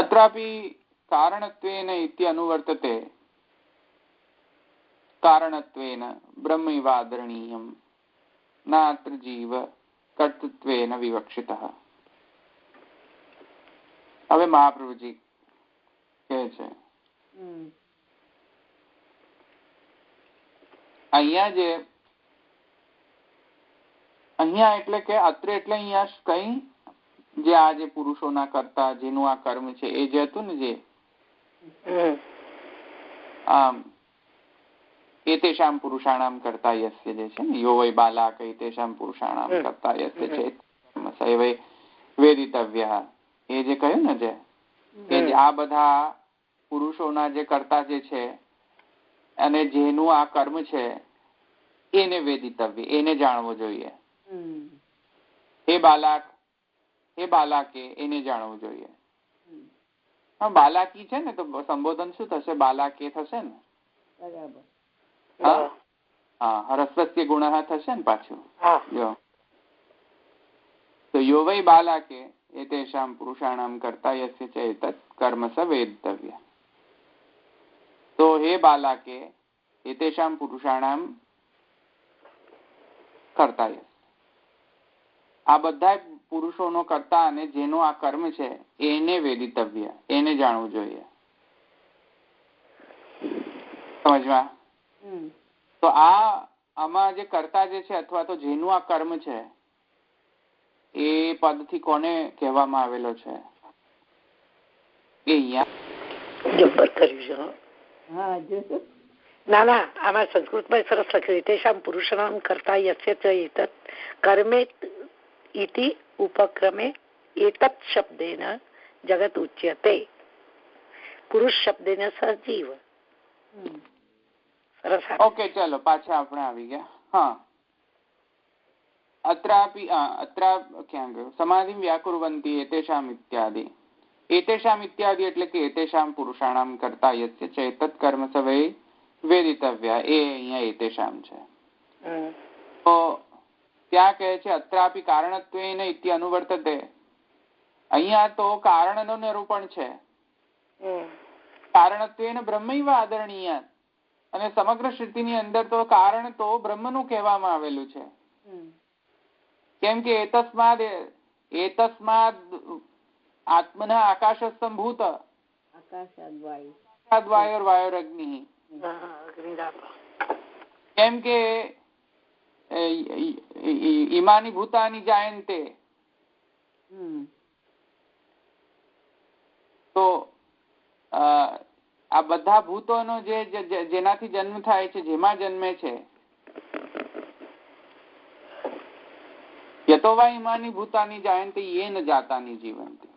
અत्रापि કારણત્વેન ઇતિ અનુવર્તતે કારણત્વેન બ્રહ્મૈવ આદરણીયમ નાત્ર જીવ કર્તૃત્વેન વિવક્ષિતઃ. હવે મહાપ્રભુજી કહે છે અહીંયા એટલે કે અત્ર એટલે અહીંયા કઈ જે આ જે પુરુષોના કરતા જેનું આ કર્મ છે એ જે હતું ને, જે એતેષામ પુરુષાણામ કરતા યસ્ય જે છે ને, યો વૈ બાલાક એતેષામ પુરુષાણામ કરતા યસ્ય છે વેદિતવ્ય. એ જે કહ્યું ને, જે કે આ બધા પુરુષોના જે કરતા જે છે અને જેનું આ કર્મ છે એને વેદિતવ્ય, એને જાણવો જોઈએ. એ બાલાકે એને જાણવું જોઈએ. બાલાકી છે ને, તો સંબોધન શું થશે? બાલાકે થશે ને. હા, હરસ્વસ્ય ગુણ થશે ને પાછું. જો તો યો વૈ બાલાકે એતેષામ પુરુષાણામ કર્તા યસ્ય ચ એતत् કર્મ સ વેદતવ્ય. તો હે બાલાકે એતેષામ પુરુષાણામ કર્તા યસ્ય, આ બધા પુરુષોનો કરતા અને જેનો આ કર્મ છે એને વેદિતવ્ય, એને જાણવું જોઈએ. સમજમાં? તો આમાં જે કરતા જે છે અથવા તો જેનું આ કર્મ છે એ પદથી કોને કહેવામાં આવેલો છે? એ ના, આમાં સંસ્કૃતમાં સરસ લખ્યું, તેષામ પુરુષાણામ કરતા યસ્ય ચ એતत् કર્મે ઇતિ ઉપક્રમે એતत् શબ્દેન જગત ઉચ્યતે. પુરુષ શબ્દેન સજીવ. સરસ. ઓકે, ચલો પાછા આપણે આવી ગયા. હા, અત્રાપી ક્યાં ગયો? સમાધિ વ્યાકુર્વંતી એતેષામ ઇત્યાદિ. એતેષામ ઇત્યાદિ એટલે કે એતેષામ પુરુષાણામ કરતા યસ્ય ચેતત કર્મ સવૈ વેદિતવ્યા, એ અહીંયા એતેષામ છે. તો ત્યાં કહે છે અત્રાપી કારણત્વેન ઇતિ અનુવર્તતે, અહીંયા તો કારણનું નિરૂપણ છે. કારણત્વેન બ્રહ્મૈવ આદરણીય, અને સમગ્ર શ્રુતિની અંદર તો કારણ તો બ્રહ્મનું કહેવામાં આવેલું છે. કેમ કે એતસ્માદ આત્મના આકાશ સંભૂત વાયોરગ્નિ, કેમ કે ઇમાની ભૂતાની જાયંતે, તો આ બધા ભૂતોનો જેનાથી જન્મ થાય છે, જેમાં જન્મે છે, યતો વા ઇમાની ભૂતાની જાયંતે યેન જાતાની જીવંતિ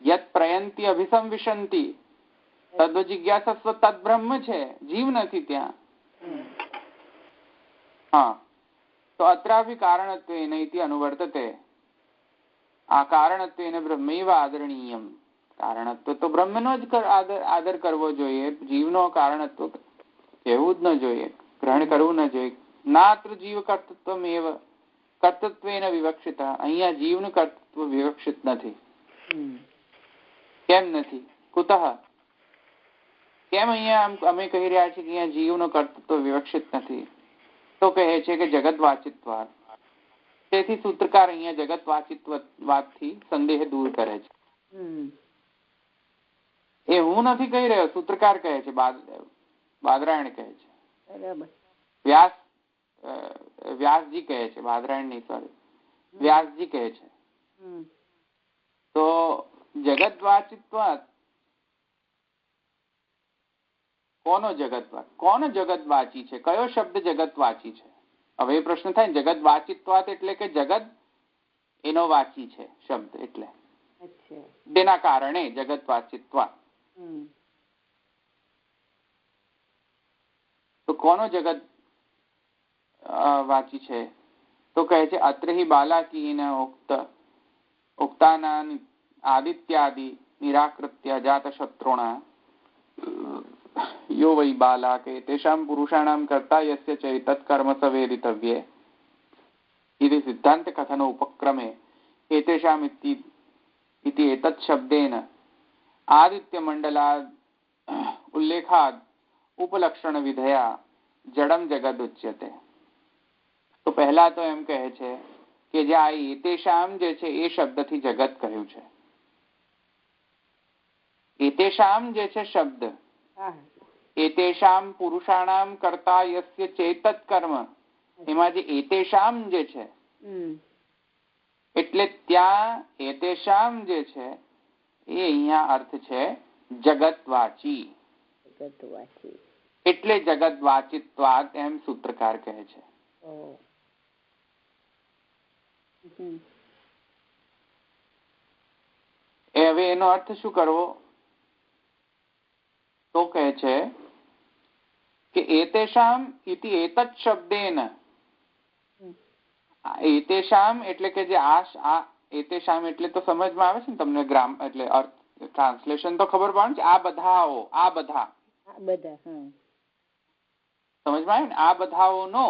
યત પ્રયંતિ અભિસંવિશંતિ તદ્ જિજ્ઞાસસ્વ તદ બ્રહ્મ છે, જીવ નથી ત્યાં. હા, તો અત્રાપી કારણત્વેન ઇતિ અનુવર્તતે, આ કારણત્વેન બ્રહ્મૈવ આદરણીયમ, કારણત્વ તો બ્રહ્મનો જ આદર કરવો જોઈએ, જીવનો કારણત્વ કહેવું જ ન જોઈએ, ગ્રહણ કરવું ન જોઈએ. નાત્ર જીવ કર્તૃત્વમેવ કર્તૃત્વેન વિવક્ષિત, અહીંયા જીવનું કર્તૃત્વ વિવક્ષિત નથી. કેમ નથી? કુતઃ, કેમ અહીંયા અમે કહી રહ્યા છીએ કે અહીંયા જીવનું કર્તૃત્વ વિવક્ષિત નથી? તો કહે છે કે જગત વાચિત્વાદ. તેથી સૂત્રકાર અહીંયા જગત વાચિત્વવાદથી સંદેહ દૂર કરે છે. એ હું નથી કહી રહ્યો, સૂત્રકાર કહે છે, બાદરાયણ કહે છે, વ્યાસજી કહે છે, બાદરાયણ નહીં, સોરી, વ્યાસજી કહે છે. તો જગત વાચિત્વાદ, કોનો જગતવાદ, કોનો જગત વાચી છે, કયો શબ્દ જગત વાચી છે? હવે એ પ્રશ્ન થાય ને, જગત વાચિત્વાદ એટલે કે જગત એનો વાચી છે શબ્દ, એટલે તેના કારણે જગત વાચિત્વાદ. તો કોનો જગત વાચી છે? તો કહે છે અત્ર હિ બાલાકીન ઉક્તાના આદિત્યાદિ નિરાકૃત્ય જાત શત્રુણા યો વૈ બાલાકે તેષામ પુરુષાણામ કર્તા યસ્ય ચૈતત કર્મ સવેદિતવ્યે ઇતિ સિદ્ધાંત કથન ઉપક્રમે એતેષામ ઇતિ એતत् શબ્દેન આદિત્ય મંડલા ઉલ્લેખાદ ઉપલક્ષણ વિધયા જડમ જગદ ઉચ્યતે. તો પહેલા તો એમ કહે છે કે જે આ એતેષામ જે છે એ શબ્દથી જગત કહ્યું છે. એતેષામ જે છે શબ્દ, એતેષામ પુરુષાણામ કર્તા યસ્ય ચેતત કર્મ, એમાં જે એતેષામ જે છે, એટલે ત્યાં એતેષામ જે છે એ અહીંયા અર્થ છે જગતવાચી, એટલે જગત વાચિત્વાદ એમ સૂત્રકાર કહે છે. હવે એનો અર્થ શું કરવો? તો કહે છે કે એતેષામ ઇતિ એતत् શબ્દેન, એતેષામ એટલે કે જે આ એતેષામ એટલે તો સમજમાં આવે છે ને તમને, ગ્રામ એટલે અર્થ ટ્રાન્સલેશન તો ખબર પડે છે, આ બધાઓ, આ બધા સમજમાં આવે ને, આ બધાઓનો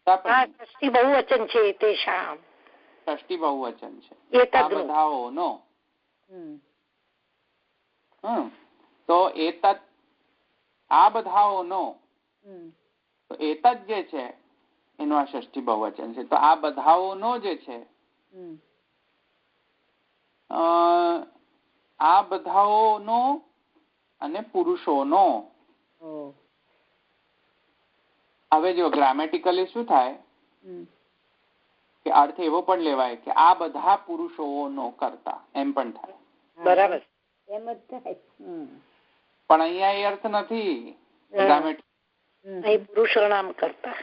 ષષ્ઠી બહુવચન છે એતેષામ, ષષ્ઠી બહુવચન છે, આ બધાઓનો. તો એતત, આ બધાઓનો, તો એતત જે છે એનું આ ષષ્ઠી બહુવચન છે. તો આ બધાઓનો જે છે, આ બધાઓનો અને પુરુષોનો. હવે જો ગ્રામેટિકલી શું થાય કે અર્થ એવો પણ લેવાય કે આ બધા પુરુષોનો કરતા, એમ પણ થાય. બરાબર, એમ જ થાય. પણ અહીંયા એ અર્થ નથી. પુરુષાણામ કરતા,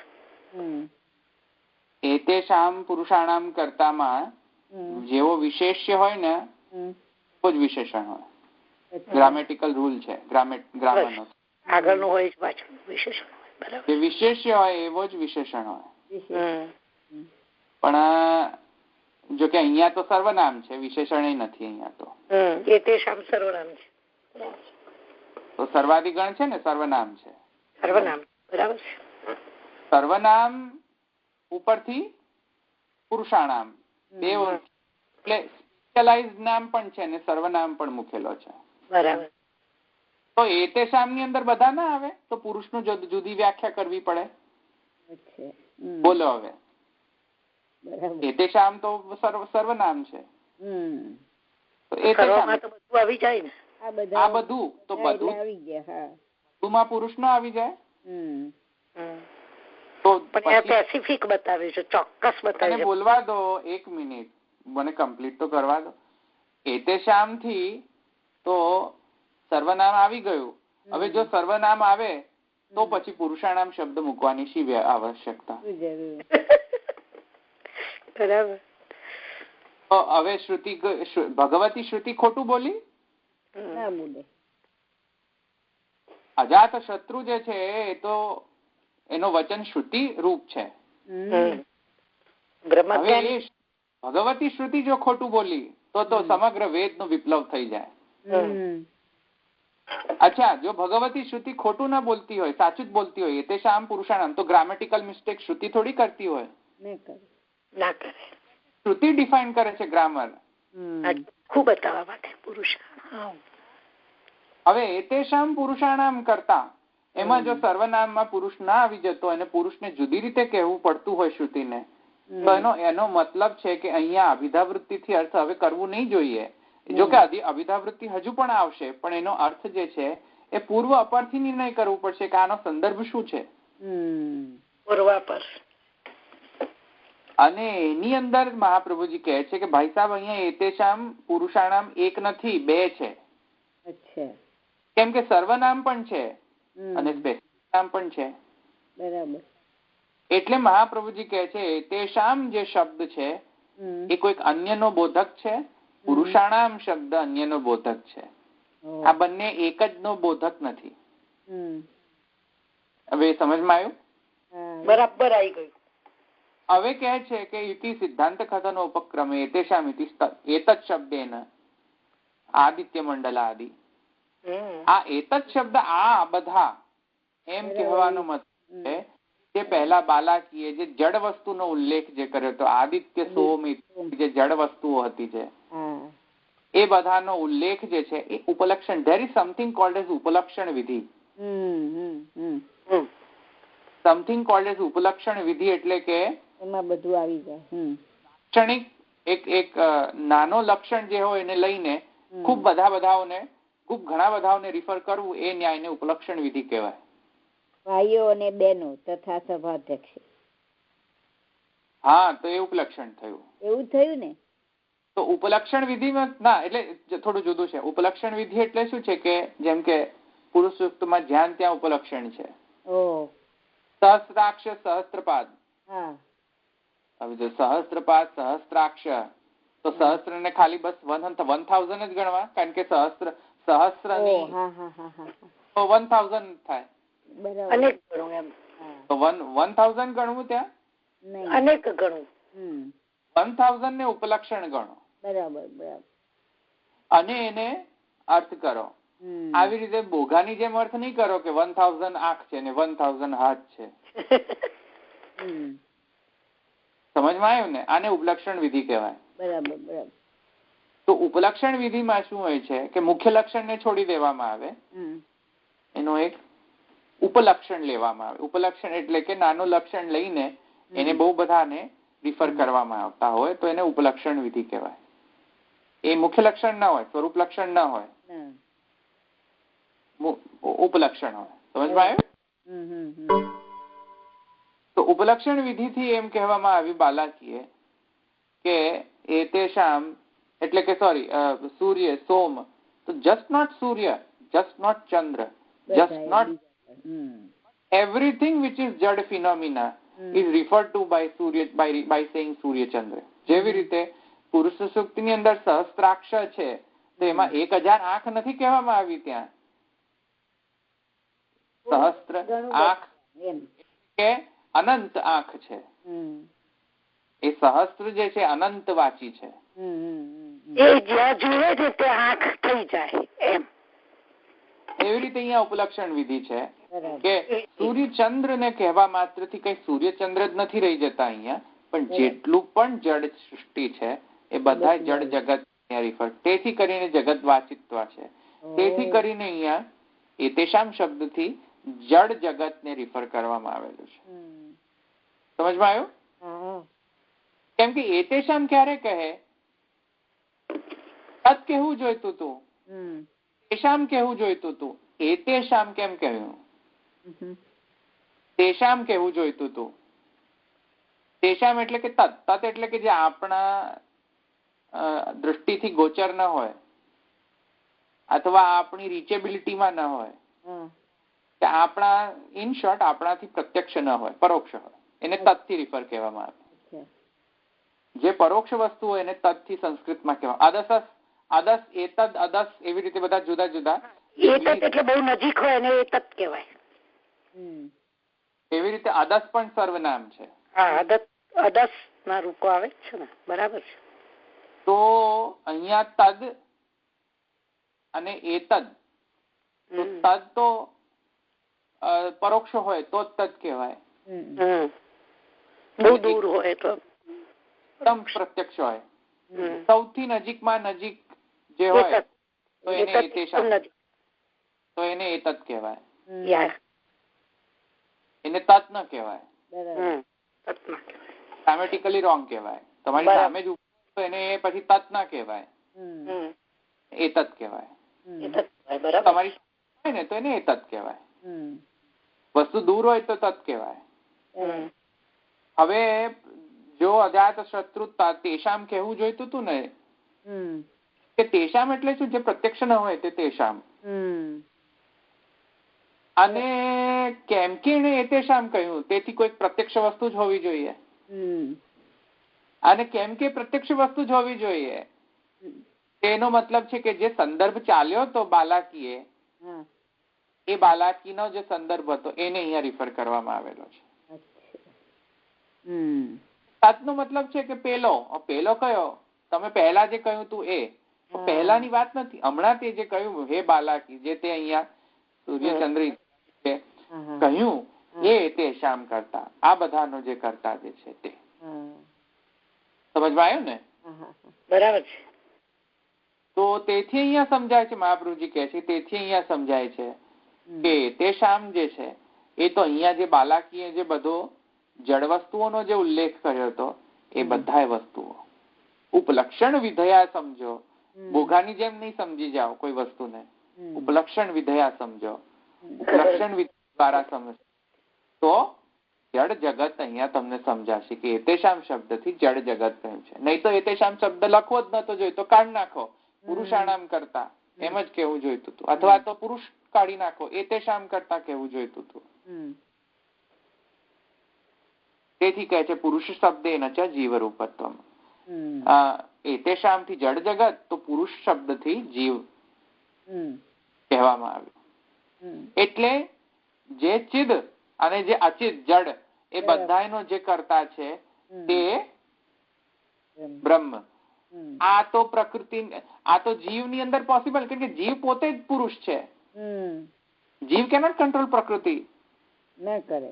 એતેષામ પુરુષાણામ કરતામાં જેવો વિશેષ્ય હોય ને એવો જ વિશેષણ હોય. ગ્રામેટિકલ રૂલ છે ગ્રામરનો. આગળનું હોય પાછળનું વિશેષણ હોય. બરાબર, જે વિશેષ્ય હોય એવો જ વિશેષણ હોય. પણ જો કે અહીંયા તો સર્વનામ છે, વિશેષણ નથી અહીંયા તો. એતેષામ સર્વનામ છે તો સર્વાધિગણ છે ને, સર્વનામ છે. સર્વનામ બરાબર છે. સર્વનામ ઉપરથી પુરુષાણામ બે એટલે સ્પેશિયલાઇઝ નામ પણ છે ને સર્વનામ પણ મૂકેલો છે. બરાબર. તો એતેષામ ની અંદર બધા ના આવે તો પુરુષ નું જુદી વ્યાખ્યા કરવી પડે. બોલો હવે. એતેષામ તો સર્વનામ છે. આવી જાય ને આ બધું તો બધું પુરુષ નો આવી જાય. તો સ્પેસિફિક બતાવ્યું છે, ચોક્કસ બતાવ્યું. બોલવા દો 1 મિનિટ, મને કમ્પ્લીટ તો કરવા દો. એતેષામ થી તો સર્વનામ આવી ગયું. હવે જો સર્વનામ આવે તો પછી પુરુષાણામ શબ્દ મૂકવાની શી આવશ્યકતા? બરાબર. હવે શ્રુતિ ભગવતી શ્રુતિ ખોટું બોલી? અજાત શત્રુ જે છે એ તો એનો વચન શ્રુતિ રૂપ છે. ભગવતી શ્રુતિ જો ખોટું બોલી તો સમગ્ર વેદ નો વિપ્લવ થઈ જાય. અચ્છા, જો ભગવતી શ્રુતિ ખોટું ના બોલતી હોય, સાચું જ બોલતી હોય, તે શામ પુરુષાણામ, તો ગ્રામેટિકલ મિસ્ટેક શ્રુતિ થોડી કરતી હોય. ના કરે. શ્રુતિ ડિફાઇન કરે છે ગ્રામર. ખૂબ બતાવવા માટે પુરુષાણામ. હવે એતેષામ પુરુષાણામ કરતા એમાં જો સર્વનામમાં પુરુષ ના આવી જતો અને પુરુષને જુદી રીતે કહેવું પડતું હોય શ્રુતિને, તો એનો મતલબ છે કે અહીંયા અભિધાવૃત્તિથી અર્થ હવે કરવું નહીં જોઈએ. જો કે અભિધાવૃત્તિ હજુ પણ આવશે, પણ એનો અર્થ જે છે એ પૂર્વ અપરથી નિર્ણય કરવો પડશે કે આનો સંદર્ભ શું છે. અને એની અંદર મહાપ્રભુજી કહે છે કે ભાઈ સાહેબ અહીંયા એતેષામ પુરુષાણામ એક નથી, 2 છે. કેમ કે સર્વનામ પણ છે અને સ્પેસિફિક નામ પણ છે. બરાબર. એટલે મહાપ્રભુજી કહે છે એતેષામ જે શબ્દ છે એ કોઈક અન્યનો બોધક છે, પુરુષાણામ શબ્દ અન્યનો બોધક છે. આ બંને એક જ નો બોધક નથી. હવે સમજમાં આવ્યું? બરાબર આવી ગયું. હવે કહે છે કે ઇતિ સિદ્ધાંત કથનો ઉપક્રમે એતેષામ ઇતિ એતત શબ્દેન આદિત્ય મંડલ આદિ. આ એતત શબ્દ આ બધા એમ કહેવાનો મતલબ છે કે પહેલા બાલાકીએ જે જડ વસ્તુનો ઉલ્લેખ જે કર્યો હતો, આદિત્ય સોમ જે જડ વસ્તુઓ હતી છે એ બધાનો ઉલ્લેખ જે છે એ ઉપલક્ષણ, there is something called as ઉપલક્ષણ વિધિ. સમથિંગ કોલ્ડ એઝ ઉપલક્ષણ વિધિ એટલે કે એમાં બધું આવી જાય. ક્ષણિક એક નાનો લક્ષણ જે હોય એને લઈને ખૂબ ઘણા બધાઓને રિફર કરવું, એ ન્યાયને ઉપલક્ષણ વિધિ કહેવાય. ભાઈઓ અને બહેનો તથા સભાધ્યક્ષ. હા, તો એ ઉપલક્ષણ થયું. એવું થયું ને. તો ઉપલક્ષણ વિધિમાં ના, એટલે થોડું જુદું છે. ઉપલક્ષણ વિધિ એટલે શું છે કે જેમ કે પુરુષ સૂક્તમાં ધ્યાન ત્યાં ઉપલક્ષણ છે. સહસ્ત્રાક્ષ સહસ્ત્રપાદ. હવે જો સહસ્ત્રપાદ સહસ્ત્રાક્ષ તો સહસ્ત્ર ને ખાલી બસ 1000 જ ગણવા, કારણ કે સહસ્ત્ર ની 1000 થાય. અનેક ગણું એમ. તો 1000 ગણવું ત્યાં અનેક ગણું. 1000 ને ઉપલક્ષણ ગણો. બરાબર. અને એને અર્થ કરો. આવી રીતે બોઘાની જેમ અર્થ નહીં કરો કે 1000 આંખ છે ને 1000 હાથ છે. સમજમાં આવ્યું ને? આને ઉપલક્ષણ વિધિ કહેવાય. બરાબર. તો ઉપલક્ષણ વિધિમાં શું હોય છે કે મુખ્ય લક્ષણને છોડી દેવામાં આવે, એનો એક ઉપલક્ષણ લેવામાં આવે. ઉપલક્ષણ એટલે કે નાનું લક્ષણ લઈને એને બહુ બધાને રિફર કરવામાં આવતા હોય તો એને ઉપલક્ષણ વિધિ કહેવાય. એ મુખ્ય લક્ષણ ના હોય, સ્વરૂપ લક્ષણ ના હોય, ઉપલક્ષણ હોય. સમજમાં આવ્યું? તો ઉપલક્ષણ વિધિથી એમ કહેવામાં આવ્યું બાલાકીએ કે એતેષામ એટલે કે સૂર્ય, સોમ, તો જસ્ટ નોટ સૂર્ય, જસ્ટ નોટ ચંદ્ર, just not everything which is jad phenomena is referred to by surya by saying surya chandra. જેવી રીતે પુરુષ સૂક્તની અંદર સહસ્ત્રાક્ષ છે તો એમાં 1000 આંખ નથી કહેવામાં આવી, ત્યાં સહસ્ત્ર આંખ કે અનંત આંખ છે. એ સહસ્ત્ર જે છે અનંતવાચી છે. એ જ્યાં જુએ છે તે આંખ થઈ જાય એમ. એવી રીતે અહીંયા ઉપલક્ષણ વિધિ છે કે સૂર્યચંદ્ર ને કહેવા માત્ર થી કઈ સૂર્યચંદ્ર જ નથી રહી જતા અહીંયા, પણ જેટલું પણ જડ સૃષ્ટિ છે એ બધા જડ જગત રિફર. તેથી કરીને જગત વાચિત્વ છે. તેથી કરીને અહીંયા એતેશામ શબ્દ થી જડ જગત ને રિફર કરવામાં આવેલું છે. સમજમાં આવ્યું? કેમ કે એતેશામ ક્યારે કહે? તત કહેવું જોઈતું હતું, તેશામ કહેવું જોઈતું હતું. એતેશામ કેમ કહ્યું? તેશામ કહેવું જોઈતું હતું. તેશામ એટલે કે તત. તત એટલે કે જે આપણા દૃષ્ટિથી ગોચર ન હોય અથવા આપણી રીચેબિલિટીમાં ન હોય, કે આપણા ઇન શોર્ટ આપણાથી પ્રત્યક્ષ ન હોય, પરોક્ષ હોય, એને તત્થી રિફર કહેવામાં આવે. જે પરોક્ષ વસ્તુ હોય એને તત્થી સંસ્કૃતમાં કહેવાય. અદસ, એતદ, અદસ એવી રીતે બધા જુદા જુદા. એતદ એટલે બહુ નજીક હોય એને એતદ કહેવાય. એવી રીતે અદસ પણ સર્વનામ છે. હા, અદસ ના રૂપો આવે છે ને, બરાબર છે. તો અહીંયા તદ અને એતદ, તદ તો પરોક્ષ હોય તો તદ કહેવાય. બહુ દૂર હોય તો એકદમ પ્રત્યક્ષ હોય. સૌથી નજીકમાં નજીક જે હોય તો એને એતેશામ, તો એને એતદ કહેવાય. એને તત ન કહેવાય. ગ્રામેટિકલી રોંગ કહેવાય. તમારી સામે જ તો એને પછી તત ના કહેવાય, એતદ કહેવાય. તમારી હોય ને તો એને એતદ કહેવાય. વસ્તુ દૂર હોય તો તત કહેવાય. હવે જો અજાત શત્રુ તેશામ કહેવું જોઈતું હતું ને, કે તેશામ એટલે શું? જે પ્રત્યક્ષ ન હોય તે તેશામ. અને કેમ કે એને એતેશામ કહ્યું, તેથી કોઈ પ્રત્યક્ષ વસ્તુ જ હોવી જોઈએ. અને કેમ કે પ્રત્યક્ષ વસ્તુ જ હોવી જોઈએ, તેનો મતલબ છે કે જે સંદર્ભ ચાલ્યો તો બાલાકીએ, એ બાલાકીનો જે સંદર્ભ હતો એને અહીંયા રિફર કરવામાં આવેલો છે. તતનો મતલબ છે કે પેલો કયો? તમે પહેલા જે કહ્યું તું એ પહેલાની વાત નથી. હમણાં તે જે કહ્યું હે બાલાકી, જે તે અહીંયા સૂર્યચંદ્ર કહ્યું એ તે શામ કરતા, આ બધાનો જે કરતા જે છે તે. સમજમાં આવ્યું ને? બરાબર છે. તો તેથી અહીંયા સમજાય છે, મહાપ્રભુજી કહે છે, તેથી અહીંયા સમજાય છે કે તે શામ જે છે એ તો અહીંયા જે બાલાકીએ જે બધો જડ વસ્તુઓનો જે ઉલ્લેખ કર્યો હતો એ બધા વસ્તુઓ ઉપલક્ષણ વિધયા સમજો. બોઘાની જેમ નહીં સમજી જાઓ કોઈ વસ્તુને. ઉપલક્ષણ વિધયા સમજો, ઉપલક્ષણ દ્વારા સમજો તો જડ જગત અહીંયા તમને સમજાશે કે એતેશામ શબ્દ થી જડ જગત કહ્યું છે. નહીં તો એતેશામ શબ્દ લખવો જ નતો જોઈતો, કાઢી નાખો. પુરુષાણામ કરતા એમ જ કેવું જોઈતું હતું, અથવા તો પુરુષ કાઢી નાખો, એતેશામ કરતા કેવું જોઈતું હતું. તેથી કહે છે પુરુષ શબ્દેન ચ જીવ રૂપત્વમ. એતેશામ થી જડ જગત, તો પુરુષ શબ્દ થી જીવ કહેવામાં આવ્યું. એટલે જે ચિદ અને જે અચિત જડ એ બધાનો જે કરતા છે તે બ્રહ્મ. આ તો પ્રકૃતિ, આ તો જીવ ની અંદર પોસિબલ, કેમ કે જીવ પોતે જ પુરુષ છે. જીવ કેનોટ કંટ્રોલ પ્રકૃતિ. ન કરે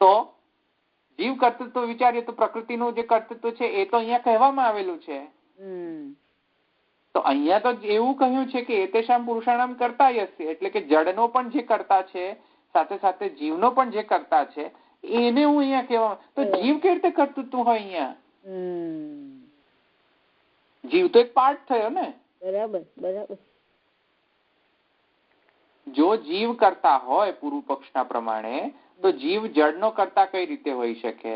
તો જીવ કર્તૃત્વ વિચારીએ તો પ્રકૃતિનું જે કર્તૃત્વ છે એ તો અહીંયા કહેવામાં આવેલું છે. તો અહીંયા તો એવું કહ્યું છે કે એતેશામ પુરુષાણામ કરતા હશે, એટલે કે જડનો પણ જે કરતા છે સાથે સાથે જીવનો પણ જે કરતા છે એને હું અહીંયા કહેવા. તો જીવ કેવી રીતે કર્તૃત્વ હોય અહીંયા? જીવ તો એક પાર્ટ થયો ને. બરાબર બરાબર. જો જીવ કરતા હોય પૂર્વ પક્ષના પ્રમાણે, તો જીવ જડનો કરતા કઈ રીતે હોઈ શકે?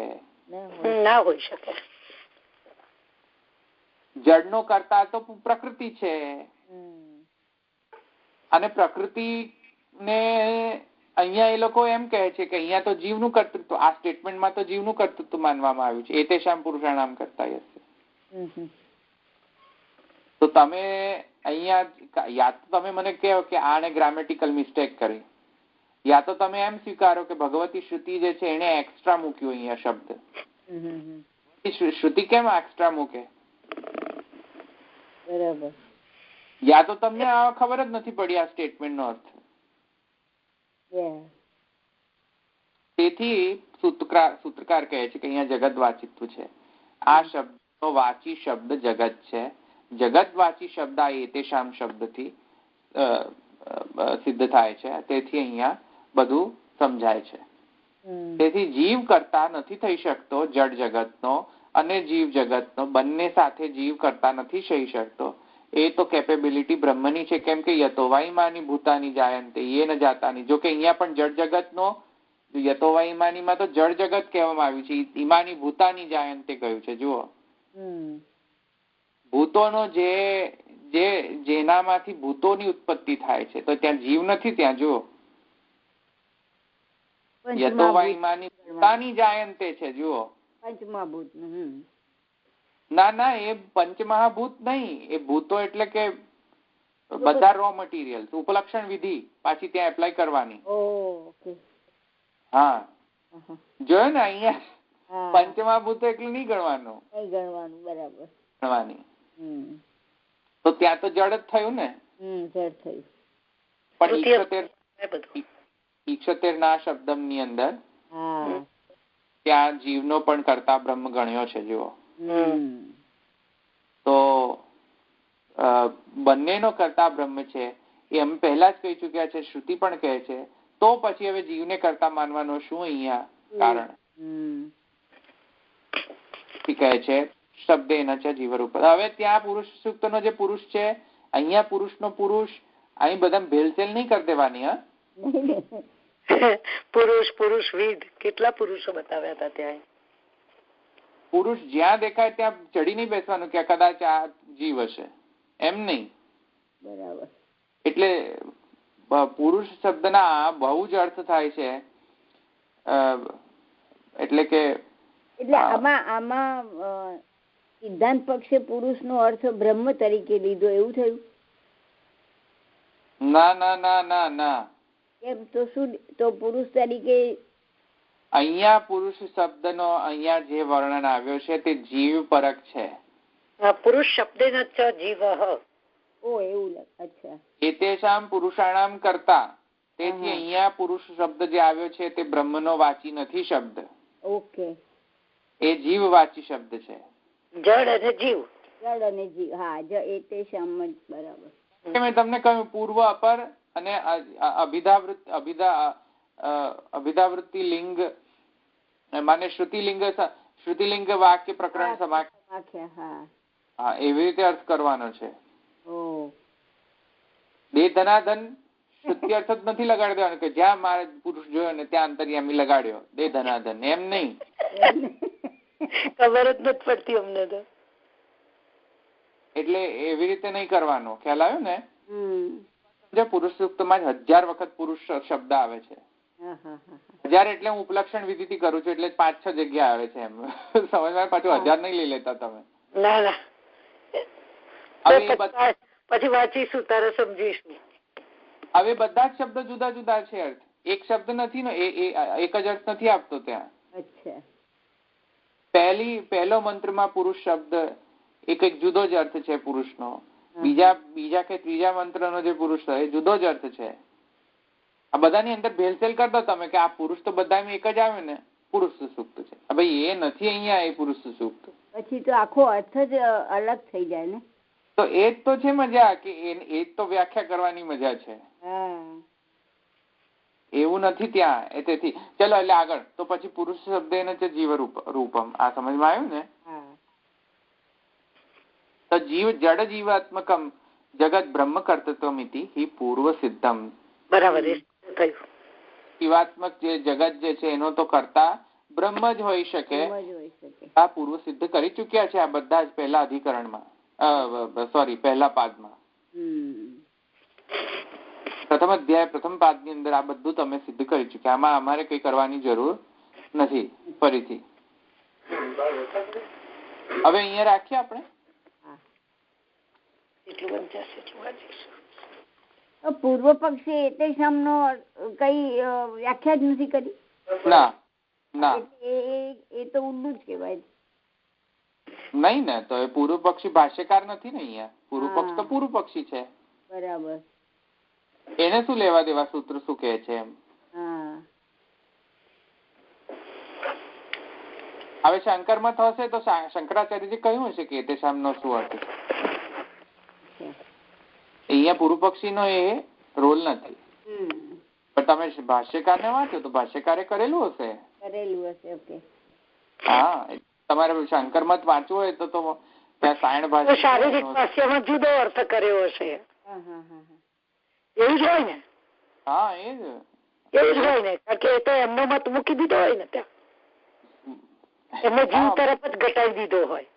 ના હોઈ શકે. જડનો કરતા તો પ્રકૃતિ છે, અને પ્રકૃતિ ને અહીંયા એ લોકો એમ કહે છે કે અહીંયા તો જીવનું કર્તૃત્વ, આ સ્ટેટમેન્ટમાં તો જીવનું કર્તૃત્વ માનવામાં આવ્યું છે. એતેશામ પુરુષાણામ કરતા હશે. તો તમે અહીંયા યા તો તમે મને કહો કે આને ગ્રામેટિકલ મિસ્ટેક કરી, યા તો તમે એમ સ્વીકારો કે ભગવતી શ્રુતિ જે છે એને એક્સ્ટ્રા મૂક્યું અહીંયા શબ્દ, શ્રુતિ કેમ એક્સ્ટ્રા મૂકે? બરાબર. યા તો તમને આ ખબર જ નથી પડી આ સ્ટેટમેન્ટ નો અર્થ. તેથી સૂત્રકાર કહે છે કે અહીંયા જગત વાચિત્વ છે. આ શબ્દ વાચી શબ્દ જગત છે. જગત વાચી શબ્દ આ એતેષામ શબ્દથી સિદ્ધ થાય છે. તેથી અહીંયા બધું સમજાય છે. તેથી જીવ કરતા નથી થઈ શકતો જડ જગતનો અને જીવ જગતનો, બંને સાથે જીવ કરતા નથી થઈ શકતો. એ તો કેપેબિલિટી બ્રહ્મની છે. કેમ કે યતોવાઈમાની ભૂતાની જાયંતે એ ન જાતાની. જો કે અહીંયા પણ જડ જગતનો યતોવાઈમાનીમાં તો જડ જગત કહેવામાં આવ્યું છે. ઈમાની ભૂતાની જાયંતે કહ્યું છે. જુઓ, ભૂતોનો જેનામાંથી ભૂતોની ઉત્પત્તિ થાય છે તો ત્યાં જીવ નથી. ત્યાં જુઓ, યતોવાઈમાની ભૂતાની જાયંતે છે. જુઓ, પંચમહાભૂત. ના, એ પંચમહાભૂત નહીં. એ ભૂતો એટલે કે બધા રો મટીરિયલ. ઉપલક્ષણ વિધિ પાછી ત્યાં એપ્લાય કરવાની. હા, જોયો ને, અહીંયા પંચમહાભૂત એટલે નહીં ગણવાનું. બરાબર, ગણવાની. તો ત્યાં તો જડ જ થયું ને. જડ થયું. પણ ઈક્ષતેર ના શબ્દ ની અંદર ત્યાં જીવનો પણ કરતા બ્રહ્મ ગણ્યો છે. જુઓ, તો બંનેનો કરતા બ્રહ્મ છે એ અમે પહેલા જ કહી ચુક્યા છે. શ્રુતિ પણ કહે છે. તો પછી હવે જીવને કરતા માનવાનો શું અહીંયા કારણ? કહે છે શબ્દેન ચ જીવરૂપ. હવે ત્યાં પુરુષ સૂક્તનો જે પુરુષ છે, અહીંયા પુરુષનો પુરુષ, અહીં બધા ભેલસેલ નહીં કરી દેવાની. પુરુષ વિદ કેટલા પુરુષો બતાવ્યા હતા ત્યાં. પુરુષ જ્યાં દેખાય ત્યાં ચડી નહીં બેસવાનું કે કદાચ આ જીવ હશે, એમ નહીં. બરાબર. એટલે પુરુષ શબ્દના બહુ જ અર્થ થાય છે. એટલે કે આમાં સિદ્ધાંત પક્ષે પુરુષનો અર્થ બ્રહ્મ તરીકે લીધો એવું થયું? ના. એમ તો શું, તો પુરુષ તરીકે અહીંયા પુરુષ શબ્દનો અહીંયા જે વર્ણન આવ્યો છે તે જીવ પરક છે. પુરુષ શબ્દેન ચ જીવઃ. એવું. અચ્છા. એતેષામ પુરુષાણામ કરતા. તેથી અહીંયા પુરુષ શબ્દ જે આવ્યો છે તે બ્રહ્મનો વાચી નથી શબ્દ. ઓકે. એ જીવ વાચી શબ્દ છે. જડ અને જીવ. હા, એતેષામ. બરાબર. મેં તમને કહ્યું પૂર્વ અપર અને અભિધાવૃત્તિ લિંગ માને શ્રુતિલિંગ વાક્ય પ્રકરણ સમાખ્યા. હા, એવી રીતે અર્થ કરવાનો છે. બે ધનાધન શ્રુતિ અર્થ જ નથી લગાડી દેવાનો કે જ્યાં મારે પુરુષ જોયો ને ત્યાં અંતર્યામી લગાડ્યો. બે ધનાધન એમ નહીં. ખબર જ નથી પડતી અમને તો. એટલે એવી રીતે નહીં કરવાનો. ખ્યાલ આવ્યો ને? પુરુષ સૂક્તમાં જ 1000 વખત પુરુષ શબ્દ આવે છે. 1000 એટલે હું ઉપલક્ષણ વિધિથી કરું છું એટલે 5-6 જગ્યા આવે છે. એમ સમજમાં પાછું 1000 નહીં લઈ લેતા તમે. ના. પછી વાંચીશું તારે સમજીશું. હવે બધા જ શબ્દો જુદા જુદા છે. અર્થ એક શબ્દ નથી ને, એક જ અર્થ નથી આપતો ત્યાં. પહેલો મંત્રમાં પુરુષ શબ્દ એક જુદો જ અર્થ છે પુરુષનો. બીજા કે ત્રીજા મંત્રનો જે પુરુષ એ જુદો જ અર્થ છે. આ બધાની અંદર ભેલસેલ કરી દો તમે કે આ પુરુષ તો બધામાં એક જ આવે ને, પુરુષ સૂક્ત છે. ભાઈ એ નથી અહીંયા એ પુરુષ સૂક્ત. પછી તો આખો અર્થ જ અલગ થઈ જાય ને. તો એ જ તો છે મજા, કે એ જ તો વ્યાખ્યા કરવાની મજા છે. એવું નથી ત્યાં. તેથી ચલો એટલે આગળ. તો પછી પુરુષ શબ્દ છે જીવ રૂપમ. આ સમજમાં આવ્યું ને? તો જીવ જડ જીવાત્મકમ જગત બ્રહ્મ કર્તૃત્વમિતિ હિ પૂર્વ સિદ્ધમ. બરાબર. જીવાત્મક જે જગત જે છે એનો તો કરતા બ્રહ્મ જ હોઈ શકે. આ પૂર્વ સિદ્ધ કરી ચુક્યા છે આ બધા જ પહેલા અધિકરણમાં, પહેલા પાદમાં. પ્રથમ અધ્યાય પ્રથમ પાદની અંદર આ બધું તમે સિદ્ધ કરી ચુક્યા. આમાં અમારે કઈ કરવાની જરૂર નથી. ફરીથી હવે અહીંયા રાખીએ આપણે. પૂર્વ પક્ષે એતેષામ નો કઈ વ્યાખ્યા જ નથી કરી. ના. એ તો ઊંડું જ કહેવાય. નહીં ને, તો એ પૂર્વ પક્ષી ભાષ્યકાર નથી ને અહીંયા. પૂર્વ પક્ષ તો પૂર્વ પક્ષી છે. બરાબર. એને શું લેવા દેવા સૂત્ર શું કહે છે એમ. હવે શંકરમાં થશે તો શંકરાચાર્યજી કહ્યું હશે કે તે શામનો શું અર્થ છે. અહીંયા પૂર્વ પક્ષી નો એ રોલ નથી. પણ તમે ભાષ્યકાર ને વાંચો તો ભાષ્યકારે કરેલું હશે. ઓકે. હા, તમારે શંકર મત વાંચવું હોય તો ત્યાં સાયણ ભાષા શારીરિક ભાષ્યમાં જુદો અર્થ કર્યો હશે. એવું જ હોય ને. હા, એવું જ હોય ને, કારણ કે એ તો એમનો મત મૂકી દીધો હોય ને, ત્યાં એમને જીવ તરફ જ ઘટાડી દીધો હોય.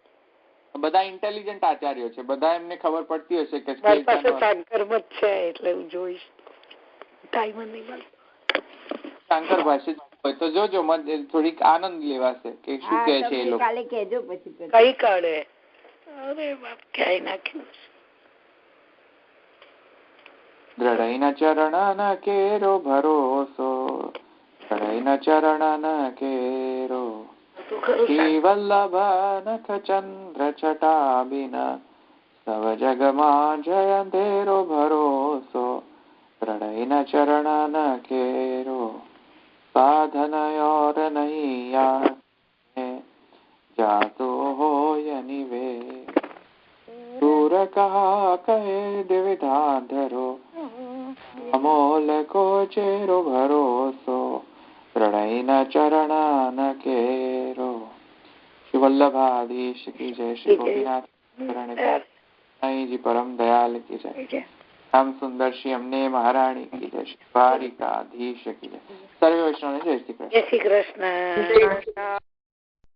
બધા ઇન્ટેલિજન્ટ આચાર્યો છે, બધા એમને ખબર પડતી હશે કે શંકર મત છે એટલે હું જોઈશ. ટાઈમ નહીં મળે. શંકર ભાષ્ય હોય તો જોજો, થોડીક આનંદ લેવાશે કે શું કહે છે એ લોકો. કાલે કહેજો પછી કઈ કાળે. અરે બાપ, ક્યાંય નાખ્યું. દ્રઢૈના ચરણ કેરો ભરોસો, દ્રઢૈના ચરણ કેરો વલ્લભ નખ ચંદ્ર છટાબિના સવ જગમાં જય અંધેરો ભરોસો, દ્રઢૈના ચરણ કેરો સાધન ઓર નહીં જાતો હોય નિવે दूर कहा कहे द्विधा धरो अमोल को चेरो भरोસો प्रणयन चरण केरो। श्री वल्लभाधीश की जय, श्री गोपीनाथ जी परम दयाल की जय, राम सुंदर श्री अम्ने महारानी की जय, श्री द्वारिकाधीश की जय, सर्वे वैष्णव जय श्री कृष्ण। जय श्री कृष्ण।